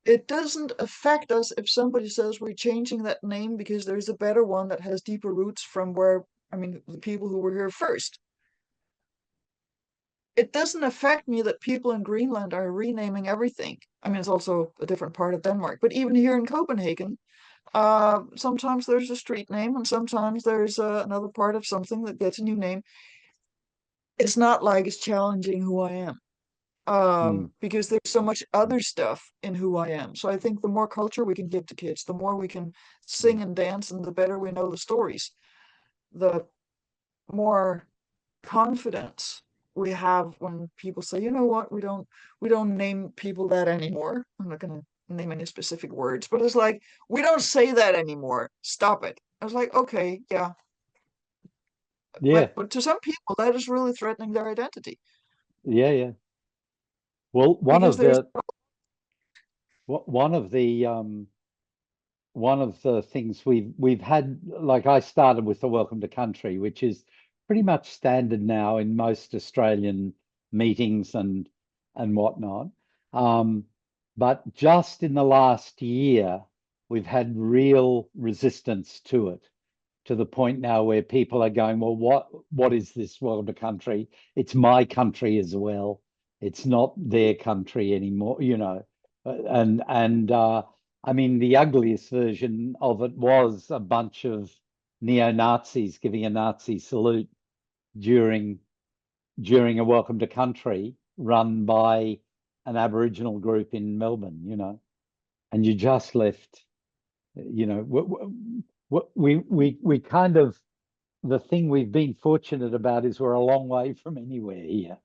it doesn't affect us if somebody says we're changing that name because there's a better one that has deeper roots from the people who were here first. It doesn't affect me that people in Greenland are renaming everything. It's also a different part of Denmark, but even here in Copenhagen, sometimes there's a street name and sometimes there's another part of something that gets a new name. It's not like it's challenging who I am, because there's so much other stuff in who I am. So I think the more culture we can give to kids, the more we can sing and dance, and the better we know the stories, the more confidence we have when people say, you know what, we don't name people that anymore. I'm not going to name any specific words, but it's like, we don't say that anymore. Stop it. I was like, okay, yeah. But to some people, that is really threatening their identity. Yeah. Well, one of the one of the things we've had, like I started with the Welcome to Country, which is pretty much standard now in most Australian meetings and whatnot. But just in the last year, we've had real resistance to it, to the point now where people are going, well, what is this Welcome to Country? It's my country as well. It's not their country anymore, you know. I mean, the ugliest version of it was a bunch of neo-Nazis giving a Nazi salute during a Welcome to Country run by an Aboriginal group in Melbourne, you know, and you just left, you know, we kind of, the thing we've been fortunate about is we're a long way from anywhere here.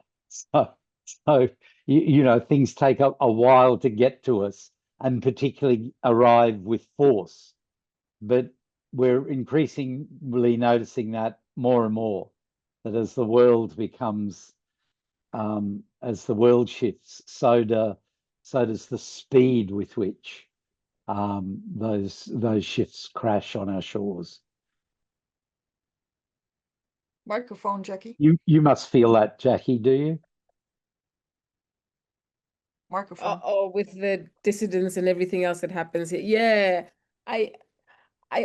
So you know, things take a while to get to us, and particularly arrive with force. But we're increasingly noticing that more and more, that as the world becomes, as the world shifts, so does the speed with which those shifts crash on our shores. Microphone, Jackie. You must feel that, Jackie, do you? Microphone. Oh, with the dissidents and everything else that happens here. Yeah, I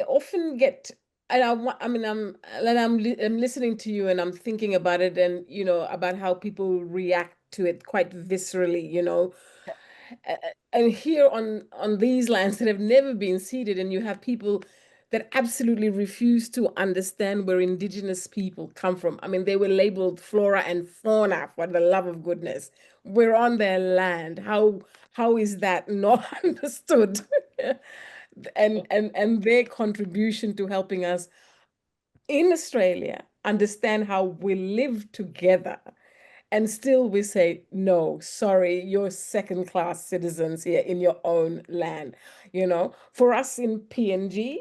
often get, and I mean, I'm listening to you and I'm thinking about it, and you know, about how people react to it quite viscerally, you know. And here on these lands that have never been ceded, and you have people that absolutely refuse to understand where indigenous people come from. I mean, they were labeled flora and fauna, for the love of goodness. We're on their land. How is that not understood? And their contribution to helping us in Australia understand how we live together. And still we say, no, sorry, you're second-class citizens here in your own land. You know, for us in PNG,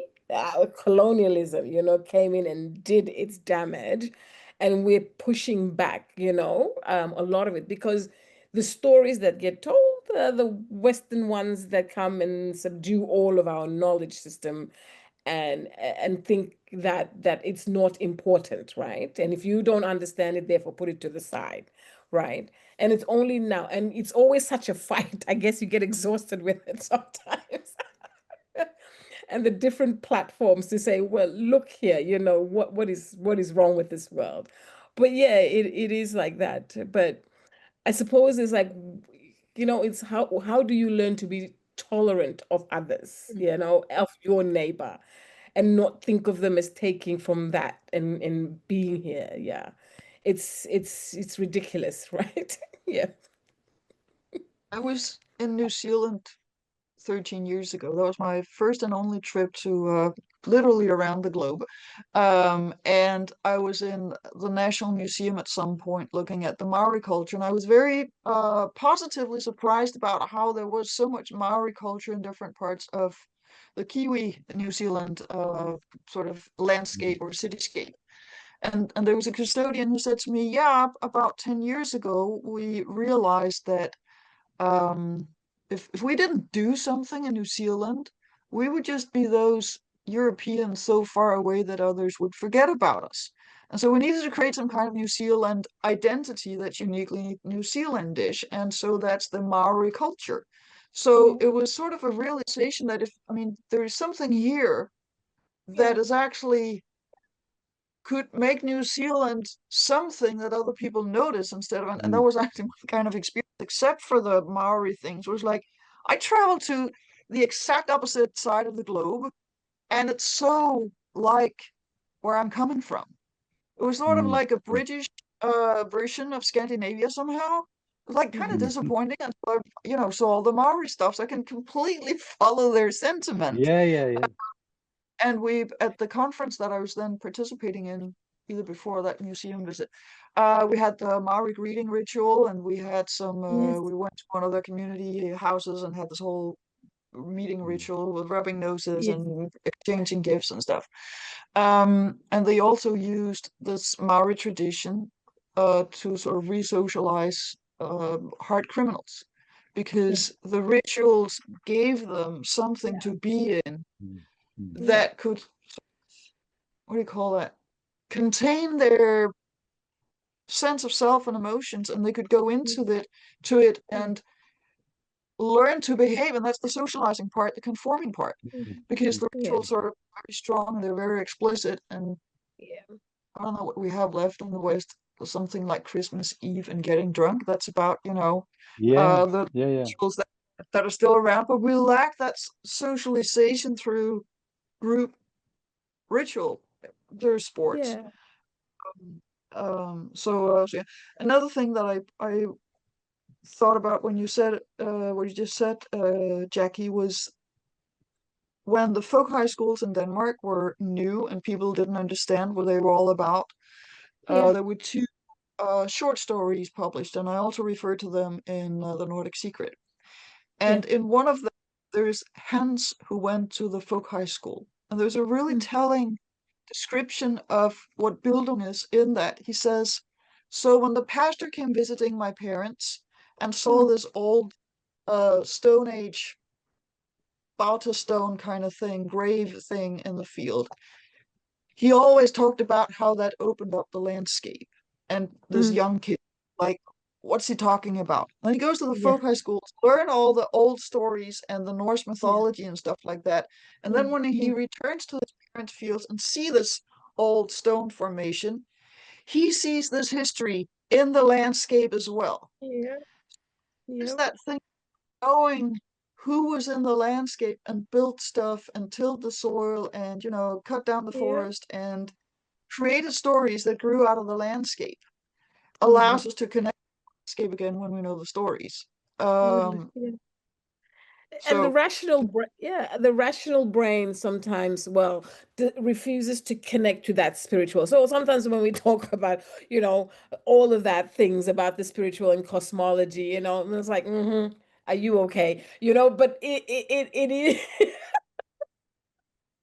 colonialism, you know, came in and did its damage. And we're pushing back, you know, a lot of it, because the stories that get told, the Western ones that come and subdue all of our knowledge system, and think that it's not important, right? And if you don't understand it, therefore put it to the side, right? And it's only now, and it's always such a fight. I guess you get exhausted with it sometimes. And the different platforms to say, well, look here, you know, what is wrong with this world? But yeah, it is like that. But I suppose it's like, you know, it's how do you learn to be tolerant of others, you know, of your neighbor, and not think of them as taking from that and being here. Yeah. It's ridiculous, right? Yeah. I was in New Zealand 13 years ago. That was my first and only trip to literally around the globe. And I was in the National Museum at some point looking at the Maori culture, and I was very positively surprised about how there was so much Maori culture in different parts of the Kiwi New Zealand sort of landscape or cityscape. And there was a custodian who said to me, yeah, about 10 years ago, we realized that um, if we didn't do something in New Zealand, we would just be those Europeans so far away that others would forget about us. And so we needed to create some kind of New Zealand identity that's uniquely New Zealandish. And so that's the Maori culture. So it was sort of a realization that I mean, there's something here that Yeah. is actually could make New Zealand something that other people notice instead of, and that was actually my kind of experience, except for the Maori things, was like I traveled to the exact opposite side of the globe, and it's so like where I'm coming from. It was sort of like a British version of Scandinavia somehow. It was like kind of Mhm. disappointing until I, you know, saw all the Maori stuff, so I can completely follow their sentiment. Yeah. And we, at the conference that I was then participating in, either before that museum visit, we had the Maori greeting ritual, and we had some. Yes. We went to one of the community houses and had this whole meeting ritual with rubbing noses Yes. and exchanging gifts and stuff. And they also used this Maori tradition to sort of re-socialize hard criminals, because the rituals gave them something to be in that could, what do you call that, contain their sense of self and emotions, and they could go into it and learn to behave. And that's the socializing part, the conforming part, because the rituals are very strong and they're very explicit. And I don't know what we have left in the West, something like Christmas Eve and getting drunk. That's about, the rituals that are still around, but we lack that socialization through group ritual. There's sports. So another thing that I thought about when you said what you just said, Jackie, was when the folk high schools in Denmark were new and people didn't understand what they were all about. There were two short stories published, and I also referred to them in The Nordic Secret. And in one of them, there's Hans who went to the folk high school, and there's a really telling description of what Bildung is in that. He says, so when the pastor came visiting my parents and saw this old Stone Age Bauta stone kind of thing, grave thing in the field, he always talked about how that opened up the landscape. And this young kid, like, what's he talking about? And he goes to the folk high school to learn all the old stories and the Norse mythology and stuff like that. And then when he returns to his parents' fields and see this old stone formation, he sees this history in the landscape as well. It's that thing, knowing who was in the landscape and built stuff and tilled the soil and, cut down the forest and created stories that grew out of the landscape, allows us to connect with the landscape again when we know the stories. And the rational brain sometimes, refuses to connect to that spiritual. So sometimes when we talk about, all of that things about the spiritual and cosmology, and it's like, are you okay? But it is.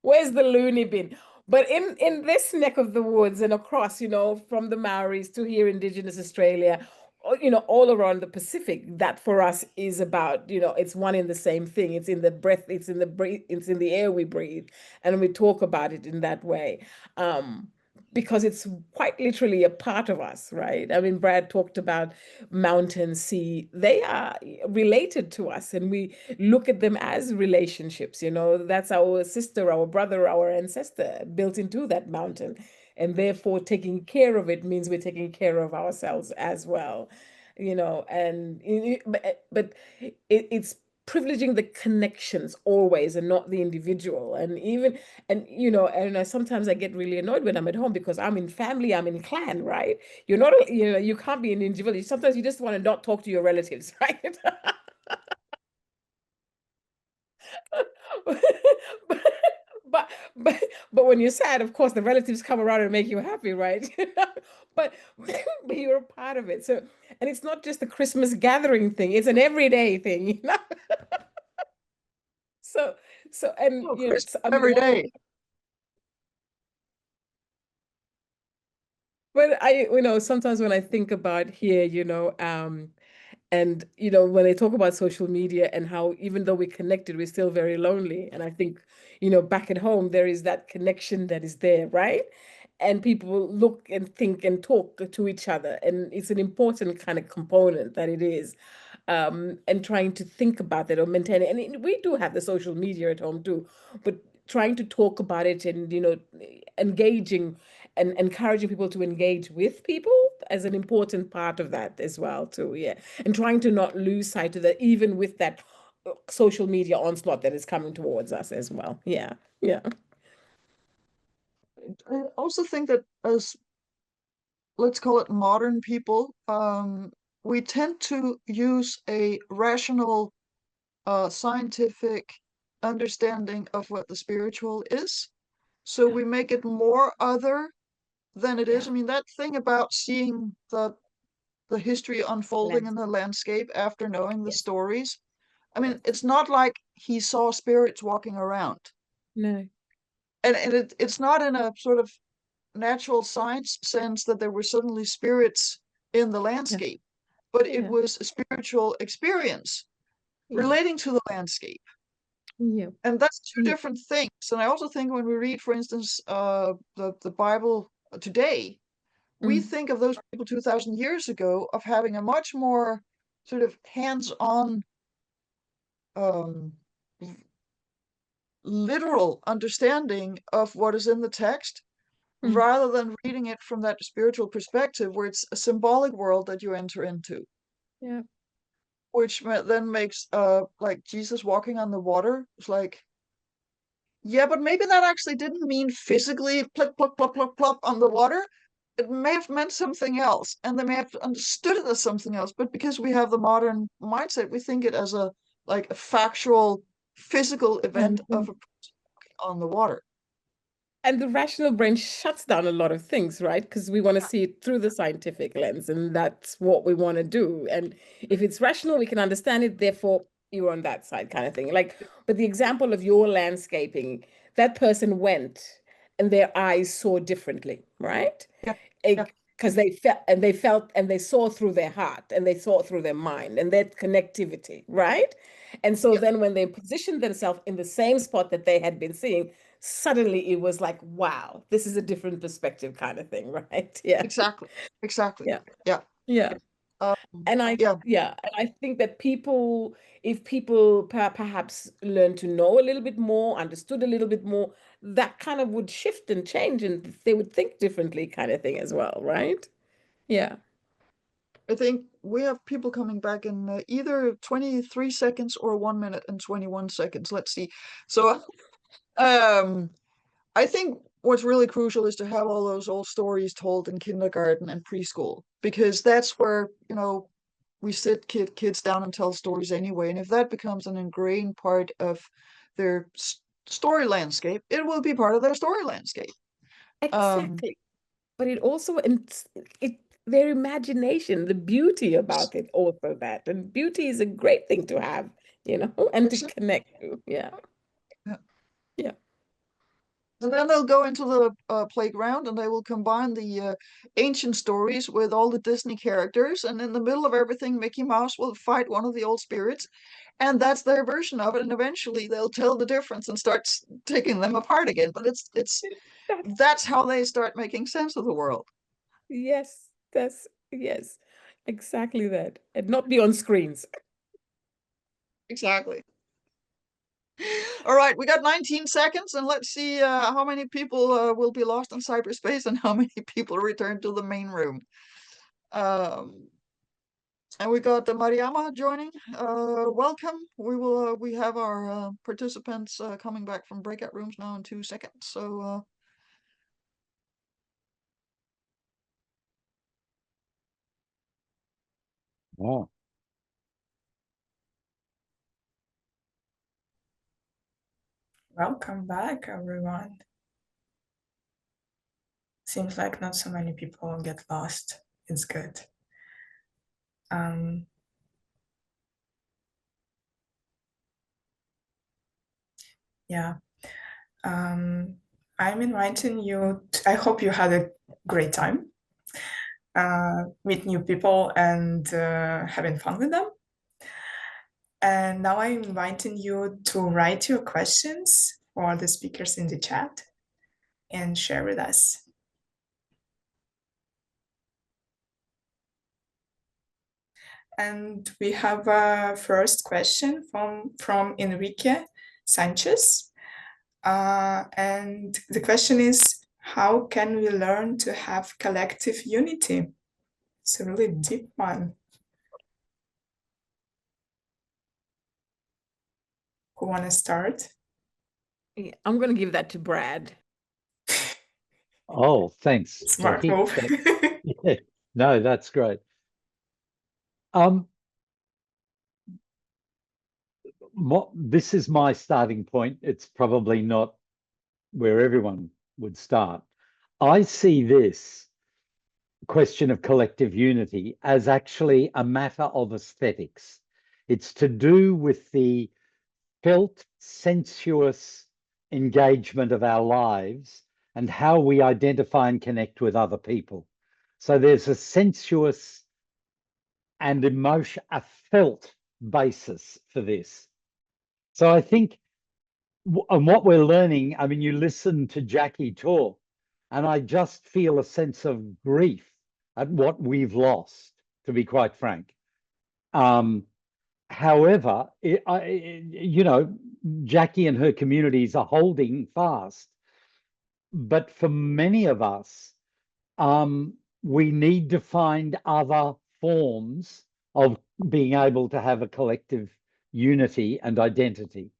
Where's the loony bin? But in this neck of the woods and across, from the Maoris to here, Indigenous Australia, all around the Pacific, that for us is about, it's one in the same thing. It's in the breath, it's in the air we breathe, and we talk about it in that way. Because it's quite literally a part of us, right? I mean, Brad talked about mountain, sea. They are related to us, and we look at them as relationships. That's our sister, our brother, our ancestor built into that mountain. And therefore, taking care of it means we're taking care of ourselves as well. But it's privileging the connections always and not the individual. And sometimes I get really annoyed when I'm at home because I'm in family, I'm in clan, right? You're not, you can't be an individual. Sometimes you just want to not talk to your relatives, right? but, but when you're sad, of course, the relatives come around and make you happy, right? but you're a part of it. So, and it's not just a Christmas gathering thing; it's an everyday thing, and every day. But sometimes when I think about here, and when they talk about social media and how even though we're connected, we're still very lonely. And I think, back at home, there is that connection that is there, right? And people look and think and talk to each other. And it's an important kind of component that it is. And trying to think about that or maintain it. And we do have the social media at home too, but trying to talk about it and, engaging and encouraging people to engage with people as an important part of that as well too. Yeah. And trying to not lose sight of that, even with that social media onslaught that is coming towards us as well. Yeah. Yeah. I also think that as, let's call it, modern people, we tend to use a rational, scientific understanding of what the spiritual is. So we make it more other than it is. I mean, that thing about seeing the history unfolding in the landscape after knowing the stories. I mean, it's not like he saw spirits walking around. No. And it's not in a sort of natural science sense that there were suddenly spirits in the landscape, but it was a spiritual experience relating to the landscape. Yeah. And that's two Yeah. different things. And I also think when we read, for instance, the Bible today, we think of those people 2,000 years ago of having a much more sort of hands-on, um, literal understanding of what is in the text, rather than reading it from that spiritual perspective where it's a symbolic world that you enter into. Yeah. Which then makes like Jesus walking on the water. It's like, yeah, but maybe that actually didn't mean physically plop, plop, plop, plop, plop on the water. It may have meant something else, and they may have understood it as something else. But because we have the modern mindset, we think it as a like a factual, physical event of a person walking on the water. And the rational brain shuts down a lot of things, right? Because we want to see it through the scientific lens, and that's what we want to do. And if it's rational, we can understand it, therefore you're on that side kind of thing. Like, but the example of your landscaping, that person went and their eyes saw differently, right? Yeah, yeah, Because they felt and they saw through their heart and they saw through their mind and that connectivity, right? And so yeah, then when they positioned themselves in the same spot that they had been seeing, suddenly it was like, wow, this is a different perspective kind of thing, right? Yeah. exactly, exactly. Yeah. Yeah, Yeah. um, And I think that people, if people perhaps learn to know a little bit more, understood a little bit more, that kind of would shift and change and they would think differently kind of thing as well, right? Yeah. I think we have people coming back in either 23 seconds or 1 minute and 21 seconds. Let's see. So, I think what's really crucial is to have all those old stories told in kindergarten and preschool, because that's where, we sit kids down and tell stories anyway. And if that becomes an ingrained part of their story landscape, it will be part of their story landscape. Exactly. But it also, and it, their imagination, the beauty about it, also that. And beauty is a great thing to have, and to connect to. Yeah. Yeah. Yeah. And then they'll go into the playground and they will combine the ancient stories with all the Disney characters. And in the middle of everything, Mickey Mouse will fight one of the old spirits. And that's their version of it. And eventually they'll tell the difference and start taking them apart again. But that's how they start making sense of the world. Yes, yes, exactly that. And not be on screens. Exactly. All right, we got 19 seconds, and let's see how many people will be lost in cyberspace and how many people return to the main room. And we got Mariama joining. Welcome. We have our participants coming back from breakout rooms now in 2 seconds. So Wow. Welcome back, everyone. Seems like not so many people get lost. It's good. Yeah. I'm inviting you. I hope you had a great time. Meet new people and having fun with them. And now I'm inviting you to write your questions for the speakers in the chat and share with us. And we have a first question from Enrique Sanchez. And the question is, how can we learn to have collective unity? It's a really deep one. Who want to start? Yeah, I'm going to give that to Brad. Oh, thanks, Smart Jackie. move. Yeah. No, that's great. This is my starting point. It's probably not where everyone would start. I see this question of collective unity as actually a matter of aesthetics. It's to do with the felt, sensuous engagement of our lives and how we identify and connect with other people. So there's a sensuous and a felt basis for this. So I think, and what we're learning, I mean, you listen to Jackie talk, and I just feel a sense of grief at what we've lost, to be quite frank. However, you know, Jackie and her communities are holding fast. But for many of us, we need to find other forms of being able to have a collective unity and identity.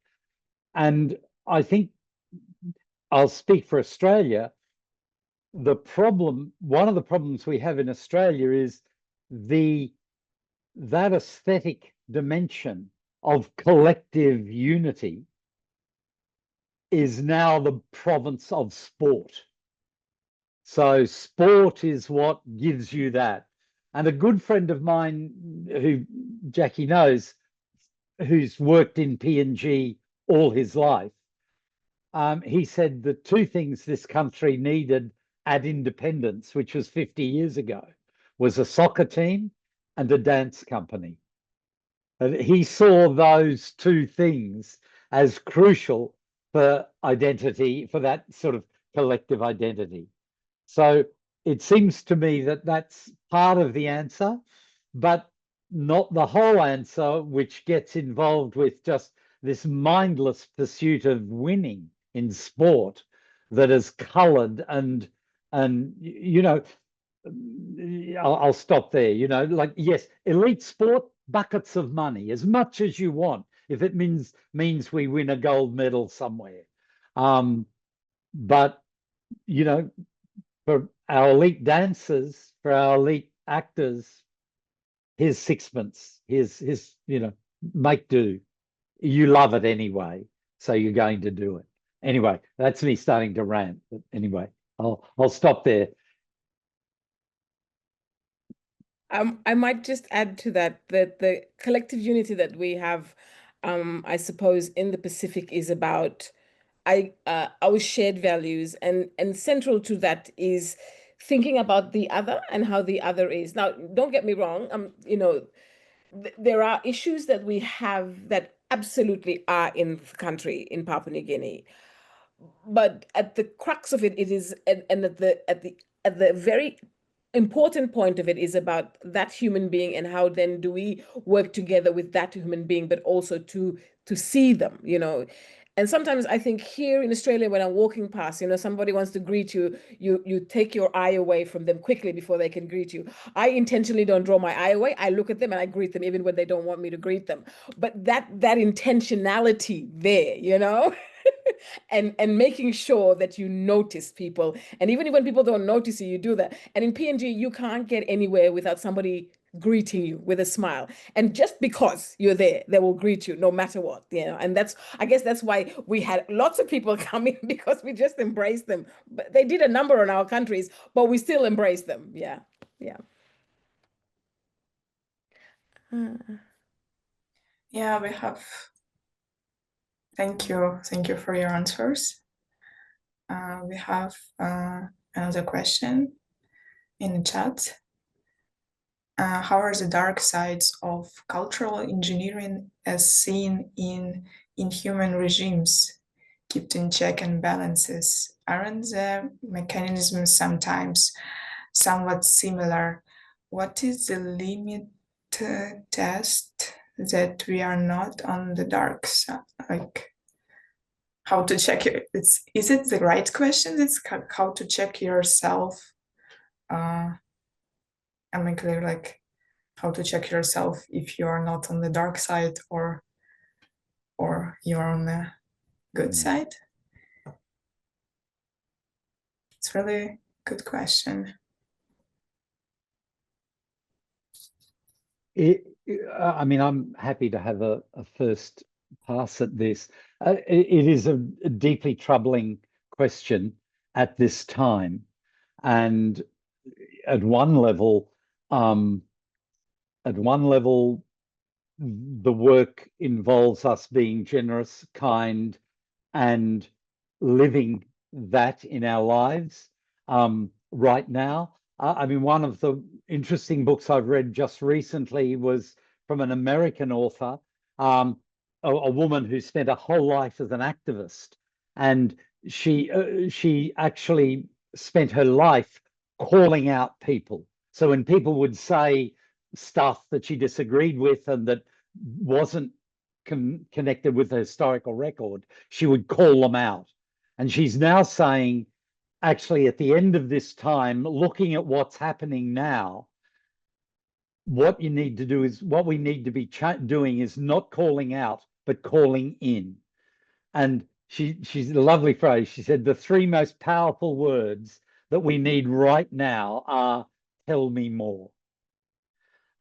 And I think I'll speak for Australia. The problem, one of the problems we have in Australia is that aesthetic dimension of collective unity is now the province of sport. So sport is what gives you that. And a good friend of mine who Jackie knows, who's worked in P&G all his life, he said the two things this country needed at independence, which was 50 years ago, was a soccer team and a dance company. And he saw those two things as crucial for identity, for that sort of collective identity. So it seems to me that that's part of the answer, but not the whole answer, which gets involved with just this mindless pursuit of winning in sport that is colored and you know, I'll stop there. You know, like, yes, elite sport, buckets of money, as much as you want, if it means we win a gold medal somewhere. But you know, for our elite dancers, for our elite actors, here's sixpence. Here's you know, make do. You love it anyway, so you're going to do it. Anyway, that's me starting to rant. But anyway, I'll stop there. I might just add to that the collective unity that we have, I suppose, in the Pacific is about our shared values, and central to that is thinking about the other and how the other is. Now, don't get me wrong, you know, there are issues that we have that absolutely are in the country, in Papua New Guinea, but at the crux of it, it is, and at the very important point of it is about that human being, and how then do we work together with that human being, but also to see them, you know. And sometimes I think here in Australia, when I'm walking past, you know, somebody wants to greet you, you take your eye away from them quickly before they can greet you. I intentionally don't draw my eye away. I look at them and I greet them even when they don't want me to greet them. But that intentionality there, you know, and making sure that you notice people. And even when people don't notice you, you do that. And in PNG, you can't get anywhere without somebody greeting you with a smile. And just because you're there, they will greet you no matter what, you know. And that's, I guess that's why we had lots of people coming, because we just embraced them. But they did a number on our countries, but we still embraced them. Yeah. Yeah. Yeah, we have. Thank you for your answers. We have another question in the chat. How are the dark sides of cultural engineering as seen in inhuman regimes kept in check and balances? Aren't the mechanisms sometimes somewhat similar? What is the limit test that we are not on the dark side? Like, how to check it? Is it the right question? It's how to check yourself. Am I clear? Like, how to check yourself if you are not on the dark side or you're on the good side? It's really a good question. I mean, I'm happy to have a first pass at this. It is a deeply troubling question at this time, and at one level, the work involves us being generous, kind, and living that in our lives right now. I mean, one of the interesting books I've read just recently was from an American author, a woman who spent her whole life as an activist, and she actually spent her life calling out people. So when people would say stuff that she disagreed with and that wasn't connected with the historical record, she would call them out. And she's now saying, actually, at the end of this time, looking at what's happening now, what you need to do is, what we need to be doing is not calling out, but calling in. And she's a lovely phrase. She said, the three most powerful words that we need right now are, tell me more.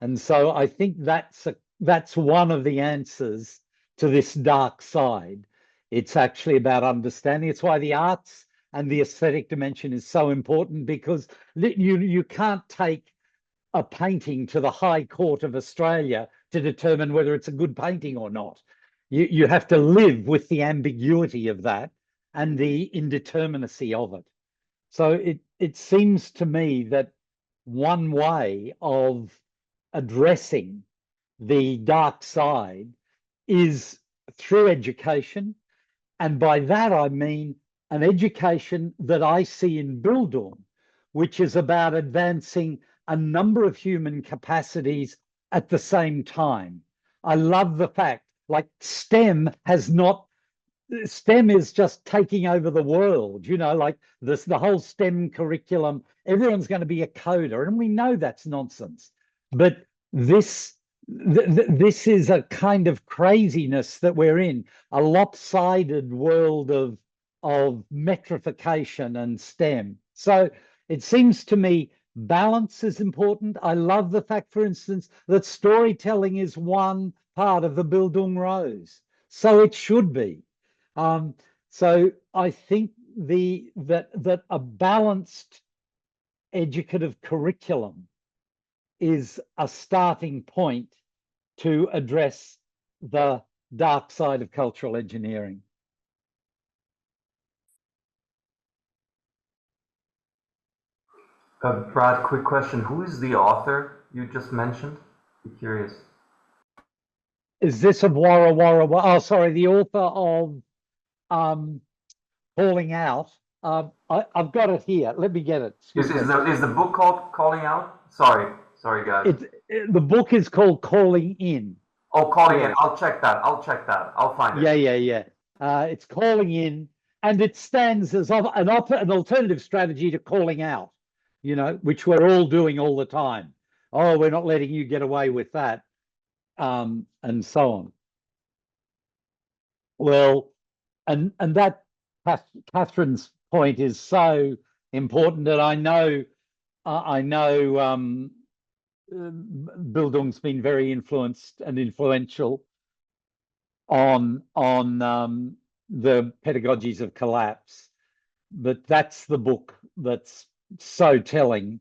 And so I think that's one of the answers to this dark side. It's actually about understanding. It's why the arts and the aesthetic dimension is so important, because you can't take a painting to the High Court of Australia to determine whether it's a good painting or not. You have to live with the ambiguity of that and the indeterminacy of it. So it seems to me that one way of addressing the dark side is through education. And by that, I mean an education that I see in Bildung, which is about advancing a number of human capacities at the same time. I love the fact, like STEM is just taking over the world, like the whole STEM curriculum, everyone's going to be a coder, and we know that's nonsense. But this is a kind of craziness that we're in, a lopsided world of metrification and STEM. So it seems to me balance is important. I love the fact, for instance, that storytelling is one part of the Bildung Rose. So it should be. So I think that a balanced educative curriculum is a starting point to address the dark side of cultural engineering. Brad, quick question. Who is the author you just mentioned? I'm curious. Is this of Wara Wara? Oh, sorry, the author of Calling Out. I've got it here. Let me get it. Is the book called Calling Out? Sorry, guys. The book is called Calling In. Oh, Calling In. I'll check that. I'll find it. Yeah. It's Calling In, and it stands as an alternative strategy to calling out, which we're all doing all the time. Oh, we're not letting you get away with that, and so on. Well, and that Catherine's point is so important, that I know Bildung's been very influenced and influential on the pedagogies of collapse, but that's the book that's so telling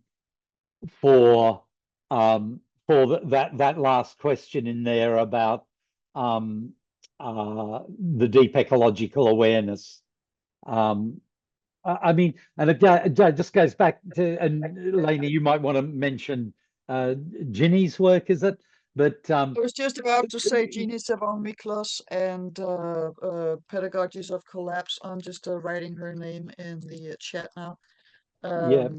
for that last question in there about the deep ecological awareness. I mean, and it just goes back to, and Lena, you might want to mention Ginny's work, is it? But I was just about to say Ginny Savon-Miklos and Pedagogies of Collapse. I'm just writing her name in the chat now. Yeah,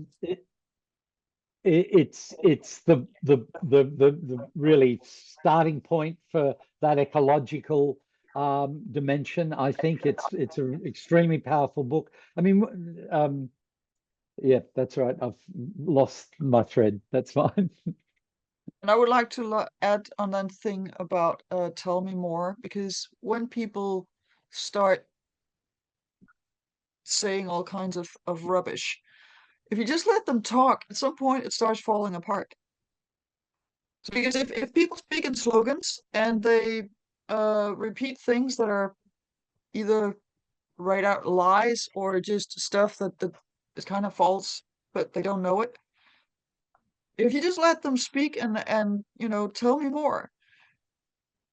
it's the really starting point for that ecological dimension. I think it's an extremely powerful book. I mean, yeah, that's right. I've lost my thread. That's fine. And I would like to add on that thing about tell me more, because when people start saying all kinds of rubbish, if you just let them talk, at some point it starts falling apart. So because if people speak in slogans and they repeat things that are either right out lies or just stuff that is kind of false, but they don't know it. If you just let them speak and tell me more,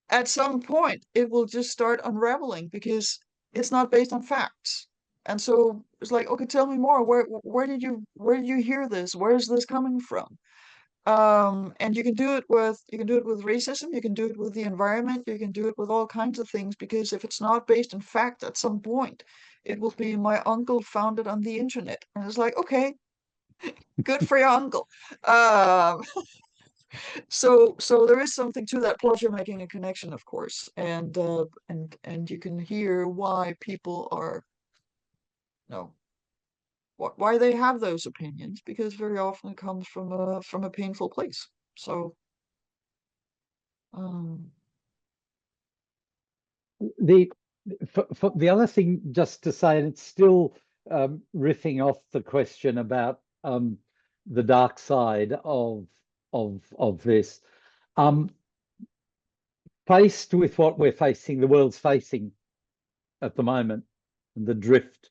at some point it will just start unraveling, because it's not based on facts. And so it's like, okay, tell me more. Where did you hear this? Where is this coming from? And you can do it with racism, you can do it with the environment, you can do it with all kinds of things, because if it's not based in fact, at some point it will be my uncle found it on the internet. And it's like, okay, good for your uncle. Um, so there is something to that. Plus you're making a connection, of course, and you can hear why people are, you know, why they have those opinions, because very often it comes from a painful place. So The for the other thing, just to say, and it's still riffing off the question about the dark side of this. Faced with what we're facing, the world's facing at the moment, and the drift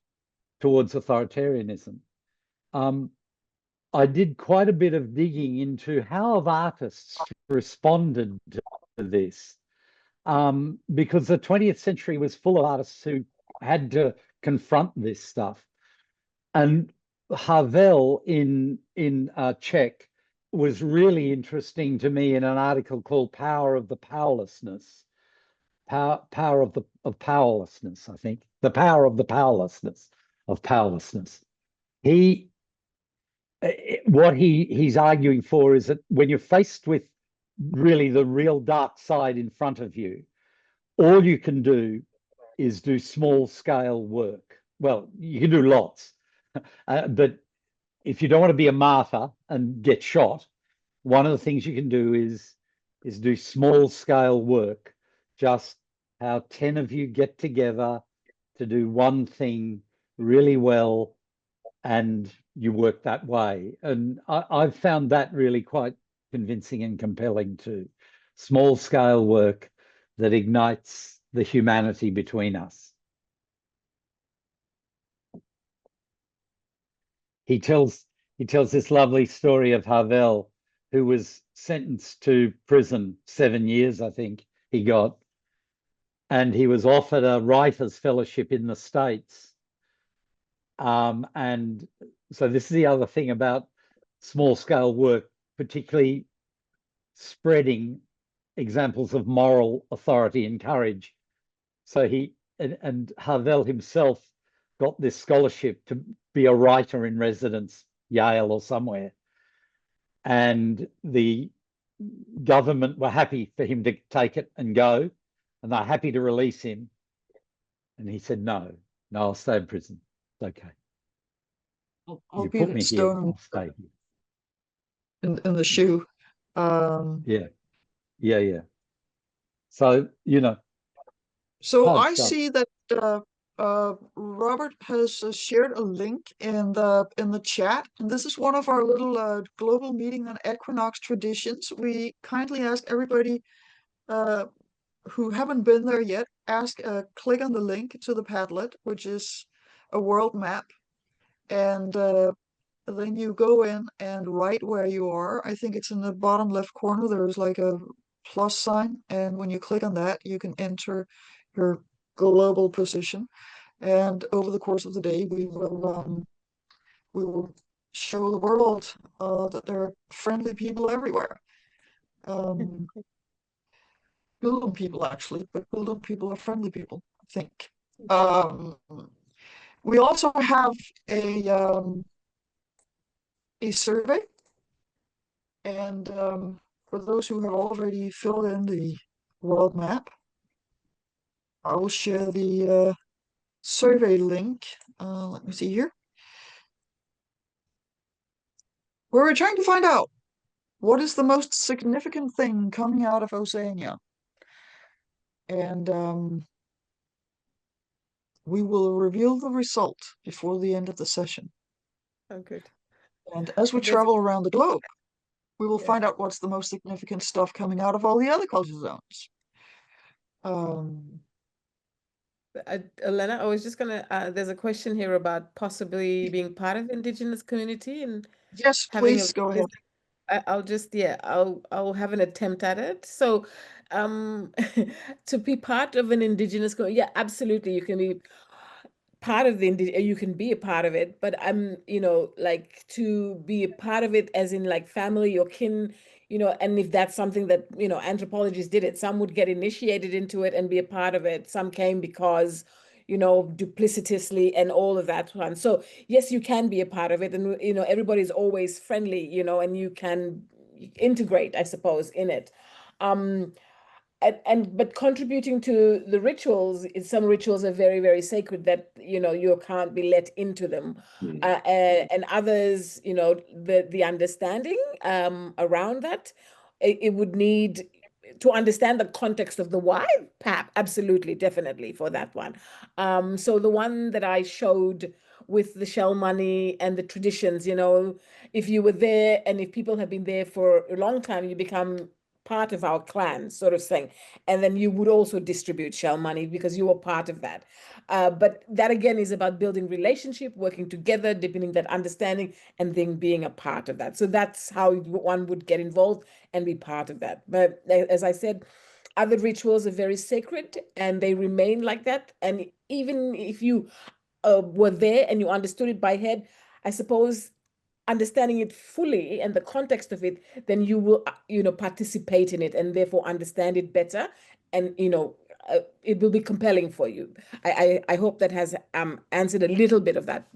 towards authoritarianism, I did quite a bit of digging into how have artists responded to this, because the 20th century was full of artists who had to confront this stuff. And Havel in Czech was really interesting to me in an article called "Power of the Powerlessness." Power of powerlessness, I think. The power of the powerlessness of powerlessness. What he's arguing for is that when you're faced with really the real dark side in front of you, all you can do is do small scale work. Well, you can do lots, but if you don't want to be a martyr and get shot, one of the things you can do is do small scale work. Just how 10 of you get together to do one thing really well, and you work that way. And I've found that really quite convincing and compelling too. Small scale work that ignites the humanity between us. He tells this lovely story of Havel, who was sentenced to prison 7 years, I think he got, and he was offered a writer's fellowship in the States. And so this is the other thing about small scale work, particularly spreading examples of moral authority and courage. So he and Havel himself got this scholarship to be a writer in residence, Yale or somewhere. And the government were happy for him to take it and go, and they're happy to release him. And he said, no, I'll stay in prison. It's okay. I'll You be put the me here, stone I'll stay here. in the shoe. Yeah. So, So hard I stuff. see that Robert has shared a link in the chat, and this is one of our little global meeting on Equinox traditions. We kindly ask everybody who haven't been there yet, click on the link to the Padlet, which is a world map, and then you go in and write where you are. I think it's in the bottom left corner. There's like a plus sign, and when you click on that, you can enter your global position. And over the course of the day, we will show the world that there are friendly people everywhere. Bildung people, actually, but Bildung people are friendly people, I think. We also have a survey, and for those who have already filled in the world map, I will share the survey link. Let me see here. We're trying to find out what is the most significant thing coming out of Oceania. And we will reveal the result before the end of the session. Oh, good. And as we travel around the globe, we will find out what's the most significant stuff coming out of all the other culture zones. Elena, I was just gonna, there's a question here about possibly being part of the Indigenous community and yes, having please go ahead. I'll just, I'll have an attempt at it. So, to be part of an Indigenous community, yeah, absolutely, you can be. part of you can be a part of it, but I'm, like to be a part of it as in like family or kin, and if that's something that, anthropologists did it, some would get initiated into it and be a part of it. Some came because, duplicitously and all of that one. So yes, you can be a part of it, and, everybody's always friendly, and you can integrate, I suppose, in it. But contributing to the rituals, some rituals are very, very sacred that you can't be let into them, and others, the understanding around that, it would need to understand the context of the why. Absolutely, definitely for that one. So the one that I showed with the shell money and the traditions, if you were there and if people have been there for a long time, you become part of our clan, sort of thing. And then you would also distribute shell money because you were part of that. But that again is about building relationship, working together, deepening that understanding, and then being a part of that. So that's how one would get involved and be part of that. But as I said, other rituals are very sacred and they remain like that. And even if you were there and you understood it by head, I suppose understanding it fully and the context of it, then you will, participate in it and therefore understand it better. And, it will be compelling for you. I hope that has answered a little bit of that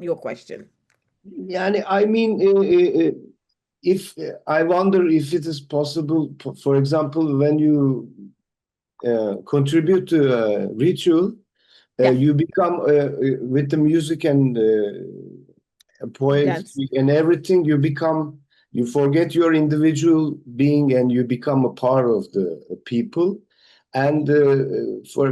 your question. Yani, I mean, if I wonder if it is possible, for example, when you contribute to a ritual, Yeah. you become with the music and poetry and everything, you forget your individual being and you become a part of the people. And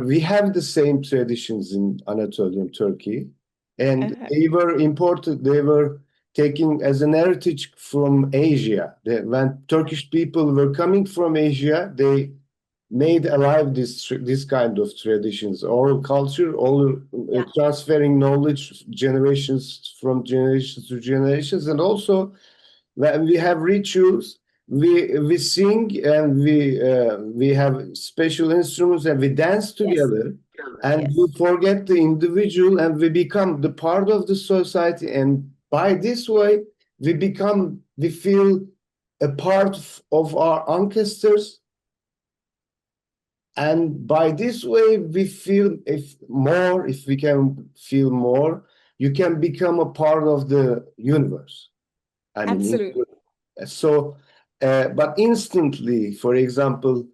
we have the same traditions in Anatolian Turkey, and they were imported, they were taken as an heritage from Asia. When Turkish people were coming from Asia, they made alive this kind of traditions, oral culture, all transferring knowledge generations from generations to generations. And also when we have rituals, we sing and we have special instruments and we dance together. And we forget the individual and we become the part of the society. And by this way, we feel a part of our ancestors. And by this way, we feel if we can feel more, you can become a part of the universe. I mean, absolutely. So, but instantly, for example,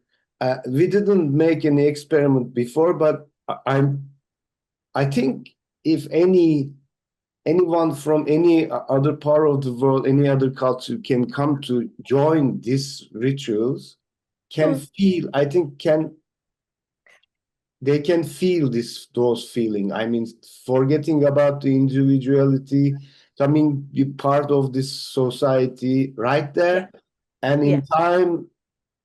we didn't make any experiment before, but I think if anyone from any other part of the world, any other culture can come to join these rituals, I think they can feel those feeling. I mean, forgetting about the individuality, coming be part of this society right there, and in time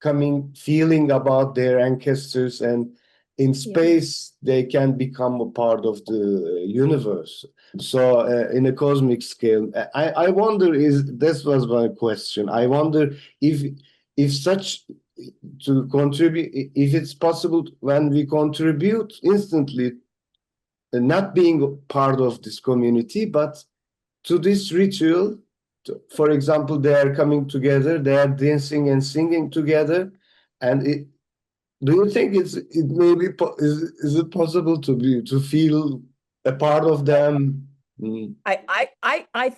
coming feeling about their ancestors, and in space they can become a part of the universe. So in a cosmic scale, I wonder, this was my question. I wonder if such to contribute, if it's possible when we contribute instantly, not being part of this community, but to this ritual, for example, they are coming together, they are dancing and singing together, and do you think is it possible to feel a part of them? I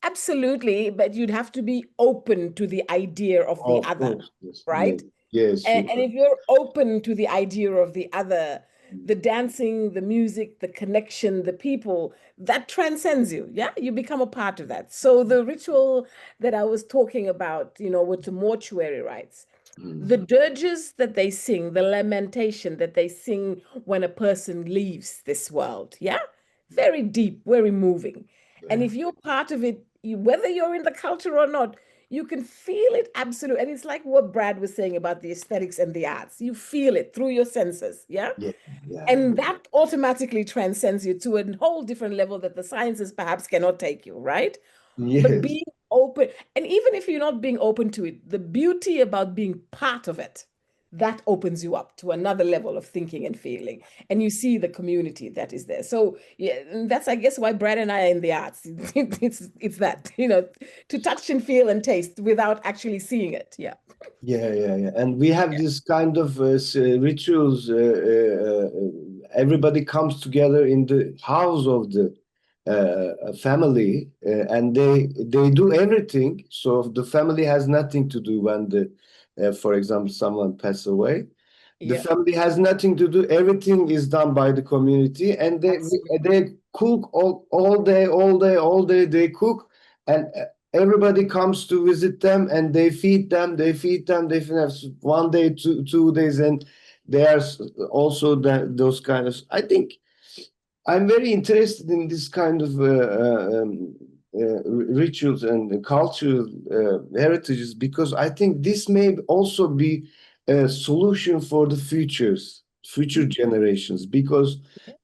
absolutely, but you'd have to be open to the idea of the other, right? Yes. And if you're open to the idea of the other, the dancing, the music, the connection, the people, that transcends you. Yeah, you become a part of that. So the ritual that I was talking about, with the mortuary rites, the dirges that they sing, the lamentation that they sing when a person leaves this world, yeah, very deep, very moving. And if you're part of it, whether you're in the culture or not, you can feel it absolutely. And it's like what Brad was saying about the aesthetics and the arts. You feel it through your senses, yeah? And that automatically transcends you to a whole different level that the sciences perhaps cannot take you, right? But being open, and even if you're not being open to it, the beauty about being part of it, that opens you up to another level of thinking and feeling, and you see the community that is there. So yeah, and that's, I guess, why Brad and I are in the arts. It's that, to touch and feel and taste without actually seeing it. Yeah. Yeah. And we have this kind of rituals. Everybody comes together in the house of the family, and they do everything. So the family has nothing to do when for example, someone passes away. The Yeah. family has nothing to do. Everything is done by the community, and they cook all day. They cook, and everybody comes to visit them, and they feed them. They feed them. They feed them 1 day, 2 days, and they are also those kind of. I think I'm very interested in this kind of rituals and cultural heritages, because I think this may also be a solution for the future generations. Because,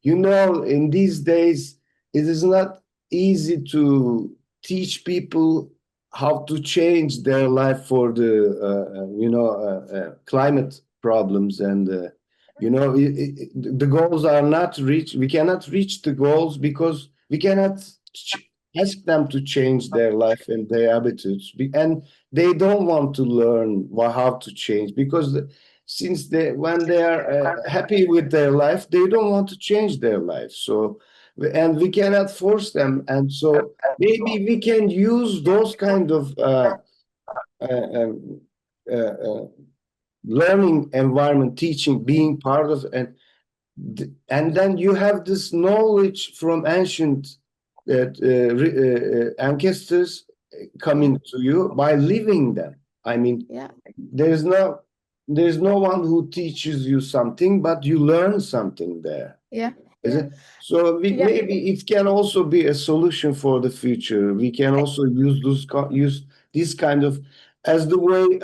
in these days, it is not easy to teach people how to change their life for the climate problems, and the goals are not reached. We cannot reach the goals because we cannot ask them to change their life and their habitudes. And they don't want to learn how to change, because since when they are happy with their life, they don't want to change their life. So, and we cannot force them. And so maybe we can use those kind of uh, uh, learning environment, teaching, being part of, and then you have this knowledge from ancient ancestors coming to you by living them. I mean, Yeah. there's no one who teaches you something, but you learn something there. Yeah. Is it? So maybe it can also be a solution for the future. We can also use this kind of, as the way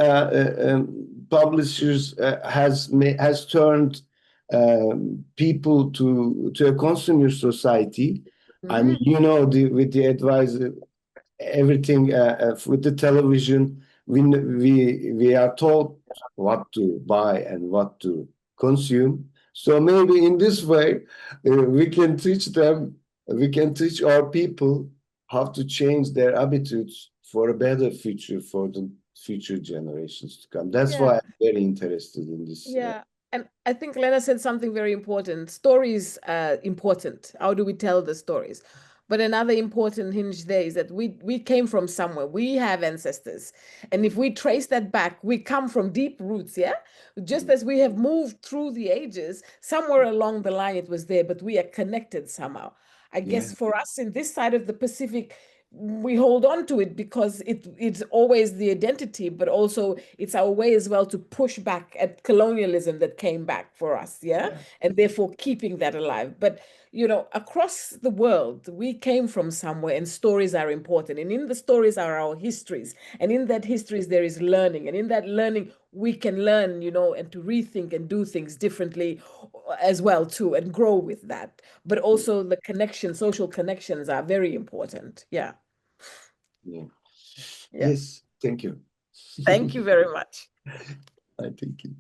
publishers has turned people to a consumer society. I mean, with the advice, everything with the television, we are told what to buy and what to consume. So maybe in this way, we can teach our people how to change their attitudes for a better future for the future generations to come. That's why I'm very interested in this. Yeah. And I think Lena said something very important. Stories are important. How do we tell the stories? But another important hinge there is that we came from somewhere. We have ancestors. And if we trace that back, we come from deep roots, yeah? Just as we have moved through the ages, somewhere along the line it was there, but we are connected somehow. I guess for us in this side of the Pacific, we hold on to it because it's always the identity, but also it's our way as well to push back at colonialism that came back for us, and therefore keeping that alive. But across the world, we came from somewhere, and stories are important, and in the stories are our histories, and in that histories there is learning, and in that learning we can learn, and to rethink and do things differently as well too, and grow with that. But also the social connections are very important. Yeah. Yes, thank you. Thank you very much. I thank you.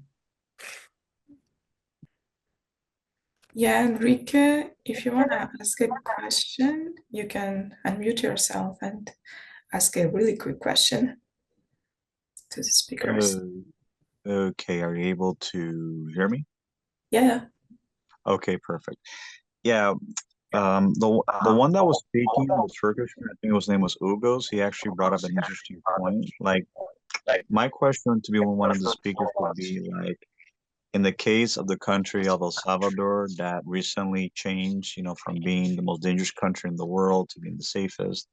Yeah, Enrique, if you want to ask a question, you can unmute yourself and ask a really quick question to the speakers. Okay, are you able to hear me? Yeah. Okay, perfect. Yeah, the one that was speaking, the Turkish, I think his name was Ugos, he actually brought up an interesting point. Like, my question to be one of the speakers would be like, in the case of the country of El Salvador that recently changed, from being the most dangerous country in the world to being the safest,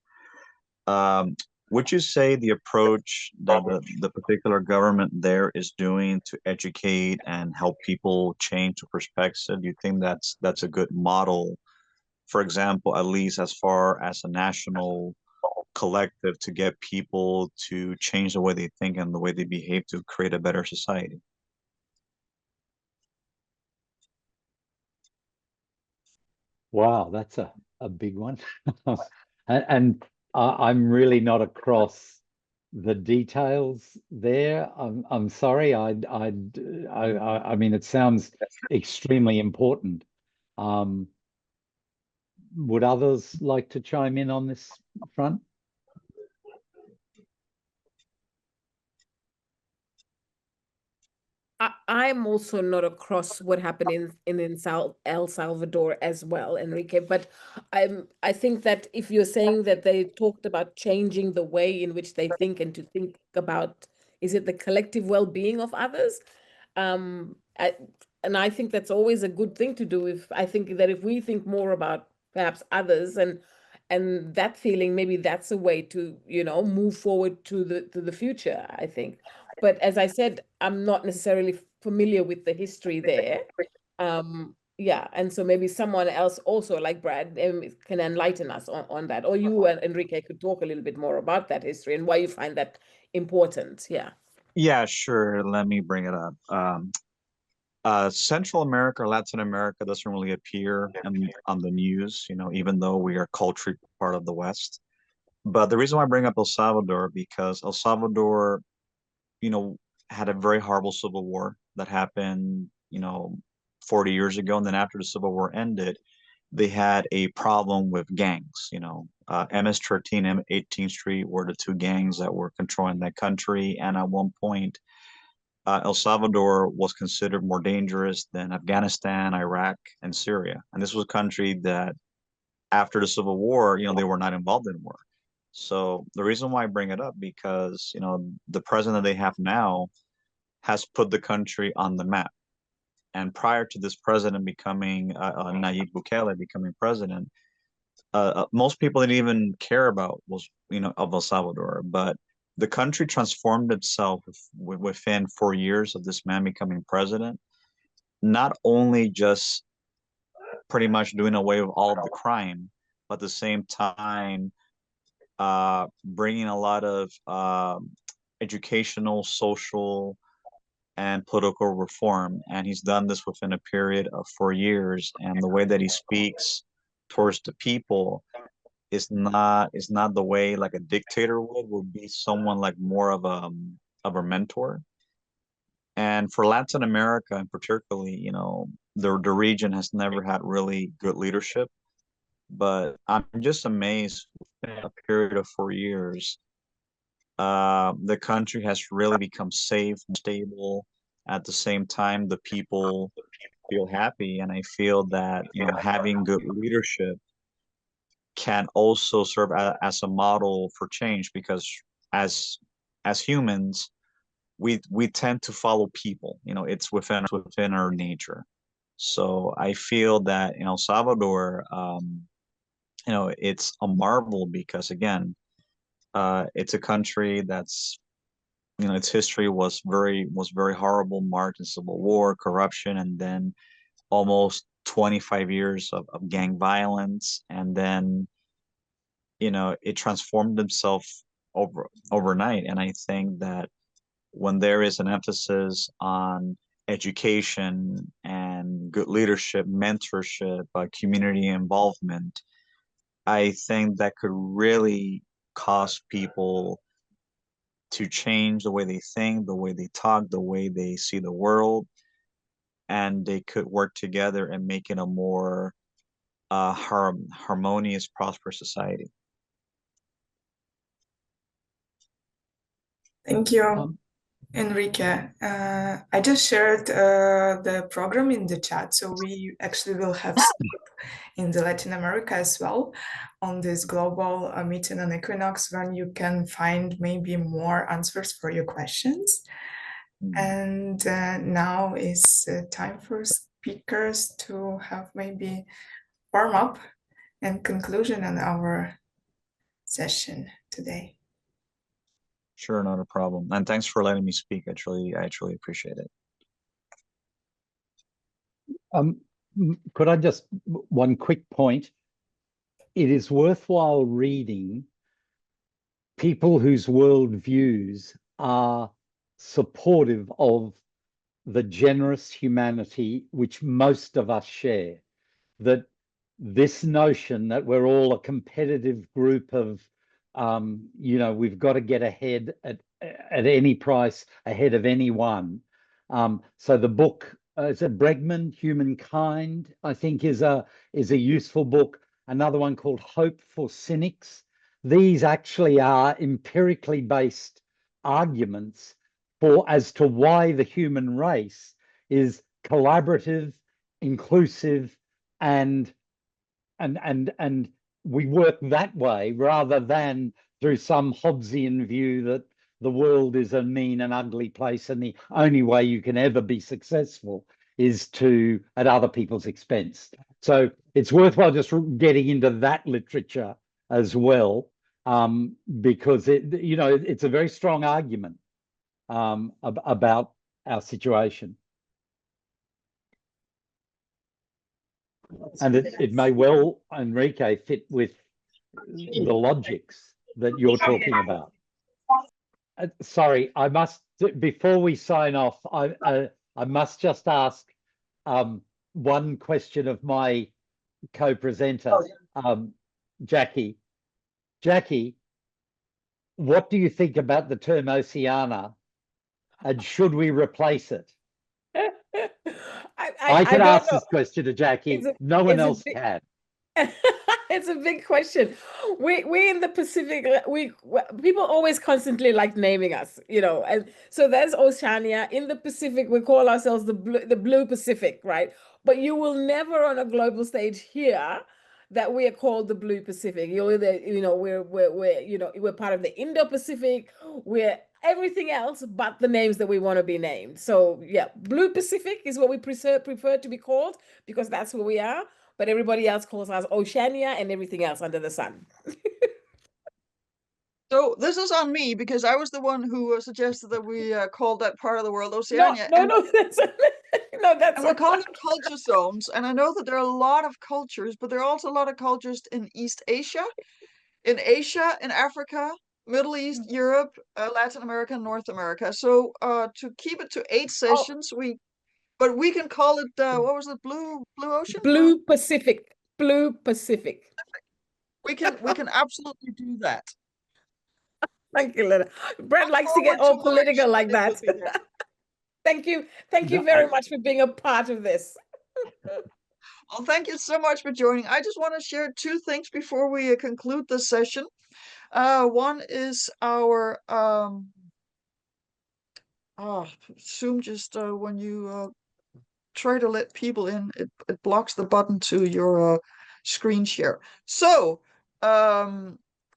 would you say the approach that the particular government there is doing to educate and help people change the perspective, do you think that's a good model, for example, at least as far as a national collective, to get people to change the way they think and the way they behave to create a better society? Wow, that's a big one. And I'm really not across the details there. I'm sorry. I mean, it sounds extremely important. Would others like to chime in on this front? I'm also not across what happened in El Salvador as well, Enrique. But I think that if you're saying that they talked about changing the way in which they think and to think about, is it the collective well-being of others? And I think that's always a good thing to do. If I think that if we think more about perhaps others and that feeling, maybe that's a way to, move forward to the future, I think. But as I said, I'm not necessarily familiar with the history there. Yeah, and so maybe someone else also like Brad can enlighten us on that. Or you and Enrique could talk a little bit more about that history and why you find that important. Yeah. Yeah, sure. Let me bring it up. Central America or Latin America doesn't really appear on the news, even though we are culturally part of the West. But the reason why I bring up El Salvador, because El Salvador, had a very horrible civil war that happened, 40 years ago. And then after the civil war ended, they had a problem with gangs, MS-13 and 18th Street were the two gangs that were controlling that country. And at one point, El Salvador was considered more dangerous than Afghanistan, Iraq, and Syria. And this was a country that after the Civil War, they were not involved anymore. So the reason why I bring it up, because, the president they have now has put the country on the map. And prior to this president becoming, Nayib Bukele becoming president, most people didn't even care about of El Salvador, but the country transformed itself within 4 years of this man becoming president. Not only just pretty much doing away with all of the crime, but at the same time, bringing a lot of educational, social, and political reform. And he's done this within a period of 4 years. And the way that he speaks towards the people is not the way like a dictator would be someone like more of a mentor. And for Latin America and particularly, the region has never had really good leadership. But I'm just amazed in a period of 4 years, the country has really become safe, stable. At the same time, the people feel happy, and I feel that having good leadership can also serve as a model for change, because as humans, we tend to follow people. It's within our nature. So I feel that in El Salvador, it's a marvel because again, it's a country that's its history was very horrible, marked in civil war, corruption, and then almost 25 years of gang violence, and then it transformed itself overnight. And I think that when there is an emphasis on education and good leadership, mentorship, community involvement, I think that could really cause people to change the way they think, the way they talk, the way they see the world, and they could work together and make it a more harmonious, prosperous society. Thank you, Enrique. I just shared the program in the chat, so we actually will have in the Latin America as well on this global meeting on Equinox, when you can find maybe more answers for your questions. And now is time for speakers to have maybe warm up and conclusion on our session today. Sure, not a problem. And thanks for letting me speak. I truly appreciate it. Could I just, one quick point? It is worthwhile reading people whose worldviews are supportive of the generous humanity which most of us share. That this notion that we're all a competitive group of we've got to get ahead at any price, ahead of anyone. So the book, is it Bregman, Humankind, I think is a useful book. Another one called Hope for Cynics. These actually are empirically based arguments as to why the human race is collaborative, inclusive, and we work that way rather than through some Hobbesian view that the world is a mean and ugly place and the only way you can ever be successful is at other people's expense. So it's worthwhile just getting into that literature as well, because it's a very strong argument about our situation. And it may well, Enrique, fit with the logics that you're talking about. Sorry, I must, before we sign off, I must just ask one question of my co-presenter, Jackie. Jackie, what do you think about the term Oceania, and should we replace it? I can ask this question to Jackie. No one else can. It's a big question. We in the Pacific, people always constantly like naming us, and so there's Oceania. In the Pacific, we call ourselves the blue Pacific, right? But you will never on a global stage hear that we are called the blue Pacific. We're part of the Indo-Pacific. We're everything else but the names that we want to be named. So yeah, blue Pacific is what we prefer to be called, because that's where we are. But everybody else calls us Oceania and everything else under the sun. So this is on me, because I was the one who suggested that we called that part of the world Oceania. No, that's and we're calling them culture zones. And I know that there are a lot of cultures, but there are also a lot of cultures in East Asia, in Africa, Middle East, Europe, Latin America, and North America. So to keep it to 8 sessions, we can call it what was it? Blue Ocean? Blue Pacific. Blue Pacific. We can absolutely do that. Thank you, Lena. Brad likes to get all political like that. Thank you. Thank you very much for being a part of this. Well, thank you so much for joining. I just want to share 2 things before we conclude this session. One is our Zoom just when you try to let people in, it blocks the button to your screen share. So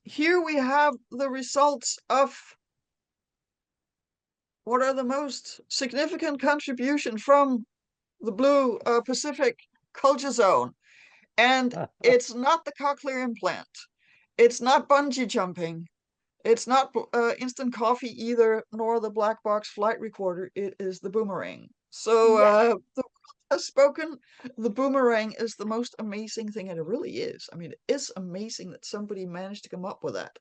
here we have the results of what are the most significant contribution from the blue Pacific culture zone. And it's not the cochlear implant. It's not bungee jumping. It's not instant coffee either, nor the black box flight recorder. It is the boomerang. So the has spoken. The boomerang is the most amazing thing, and it really is. I mean, it is amazing that somebody managed to come up with that.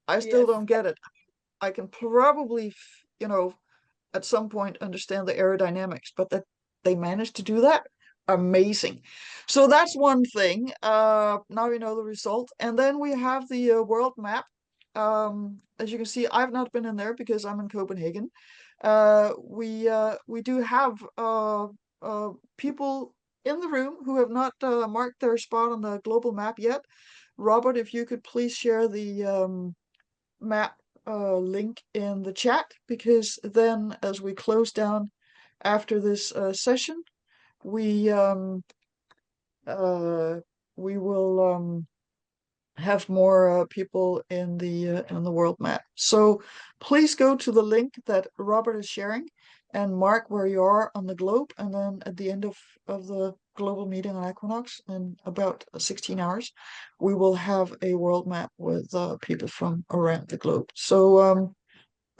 I still don't get it. I can probably, at some point understand the aerodynamics, but that they managed to do that, amazing. So that's one thing. Now we know the result, and then we have the world map. As you can see, I've not been in there because I'm in Copenhagen. We do have people in the room who have not marked their spot on the global map yet. Robert, if you could please share the map link in the chat, because then as we close down after this session, we will have more people in the world map. So please go to the link that Robert is sharing and mark where you are on the globe, and then at the end of the global meeting on Equinox in about 16 hours, we will have a world map with people from around the globe. So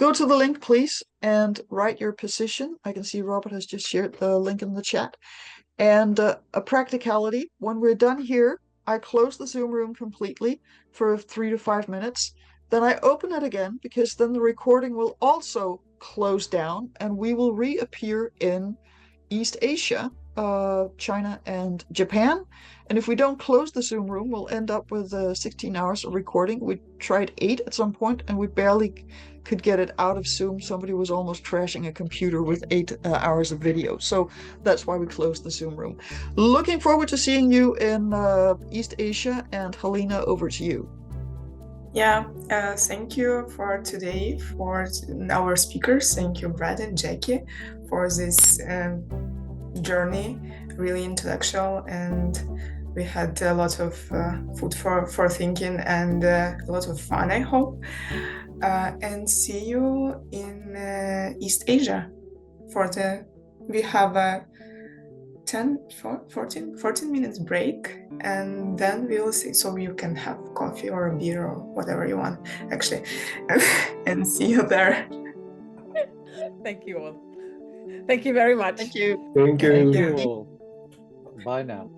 go to the link, please, and write your position. I can see Robert has just shared the link in the chat. And a practicality, when we're done here, I close the Zoom room completely for 3 to 5 minutes. Then I open it again, because then the recording will also close down and we will reappear in East Asia China, and Japan. And if we don't close the Zoom room, we'll end up with 16 hours of recording. We tried 8 at some point, and we barely could get it out of Zoom. Somebody was almost trashing a computer with 8 hours of video. So that's why we closed the Zoom room. Looking forward to seeing you in East Asia. And Helena, over to you. Yeah, thank you for today, for our speakers. Thank you, Brad and Jackie, for this journey, really intellectual, and we had a lot of food for thinking and a lot of fun, I hope. And see you in East Asia. We have a 14 minutes break, and then we'll see, so you can have coffee or a beer or whatever you want, actually. And see you there. Thank you all. Thank you very much. Thank you. Thank you. Thank you all. Bye now.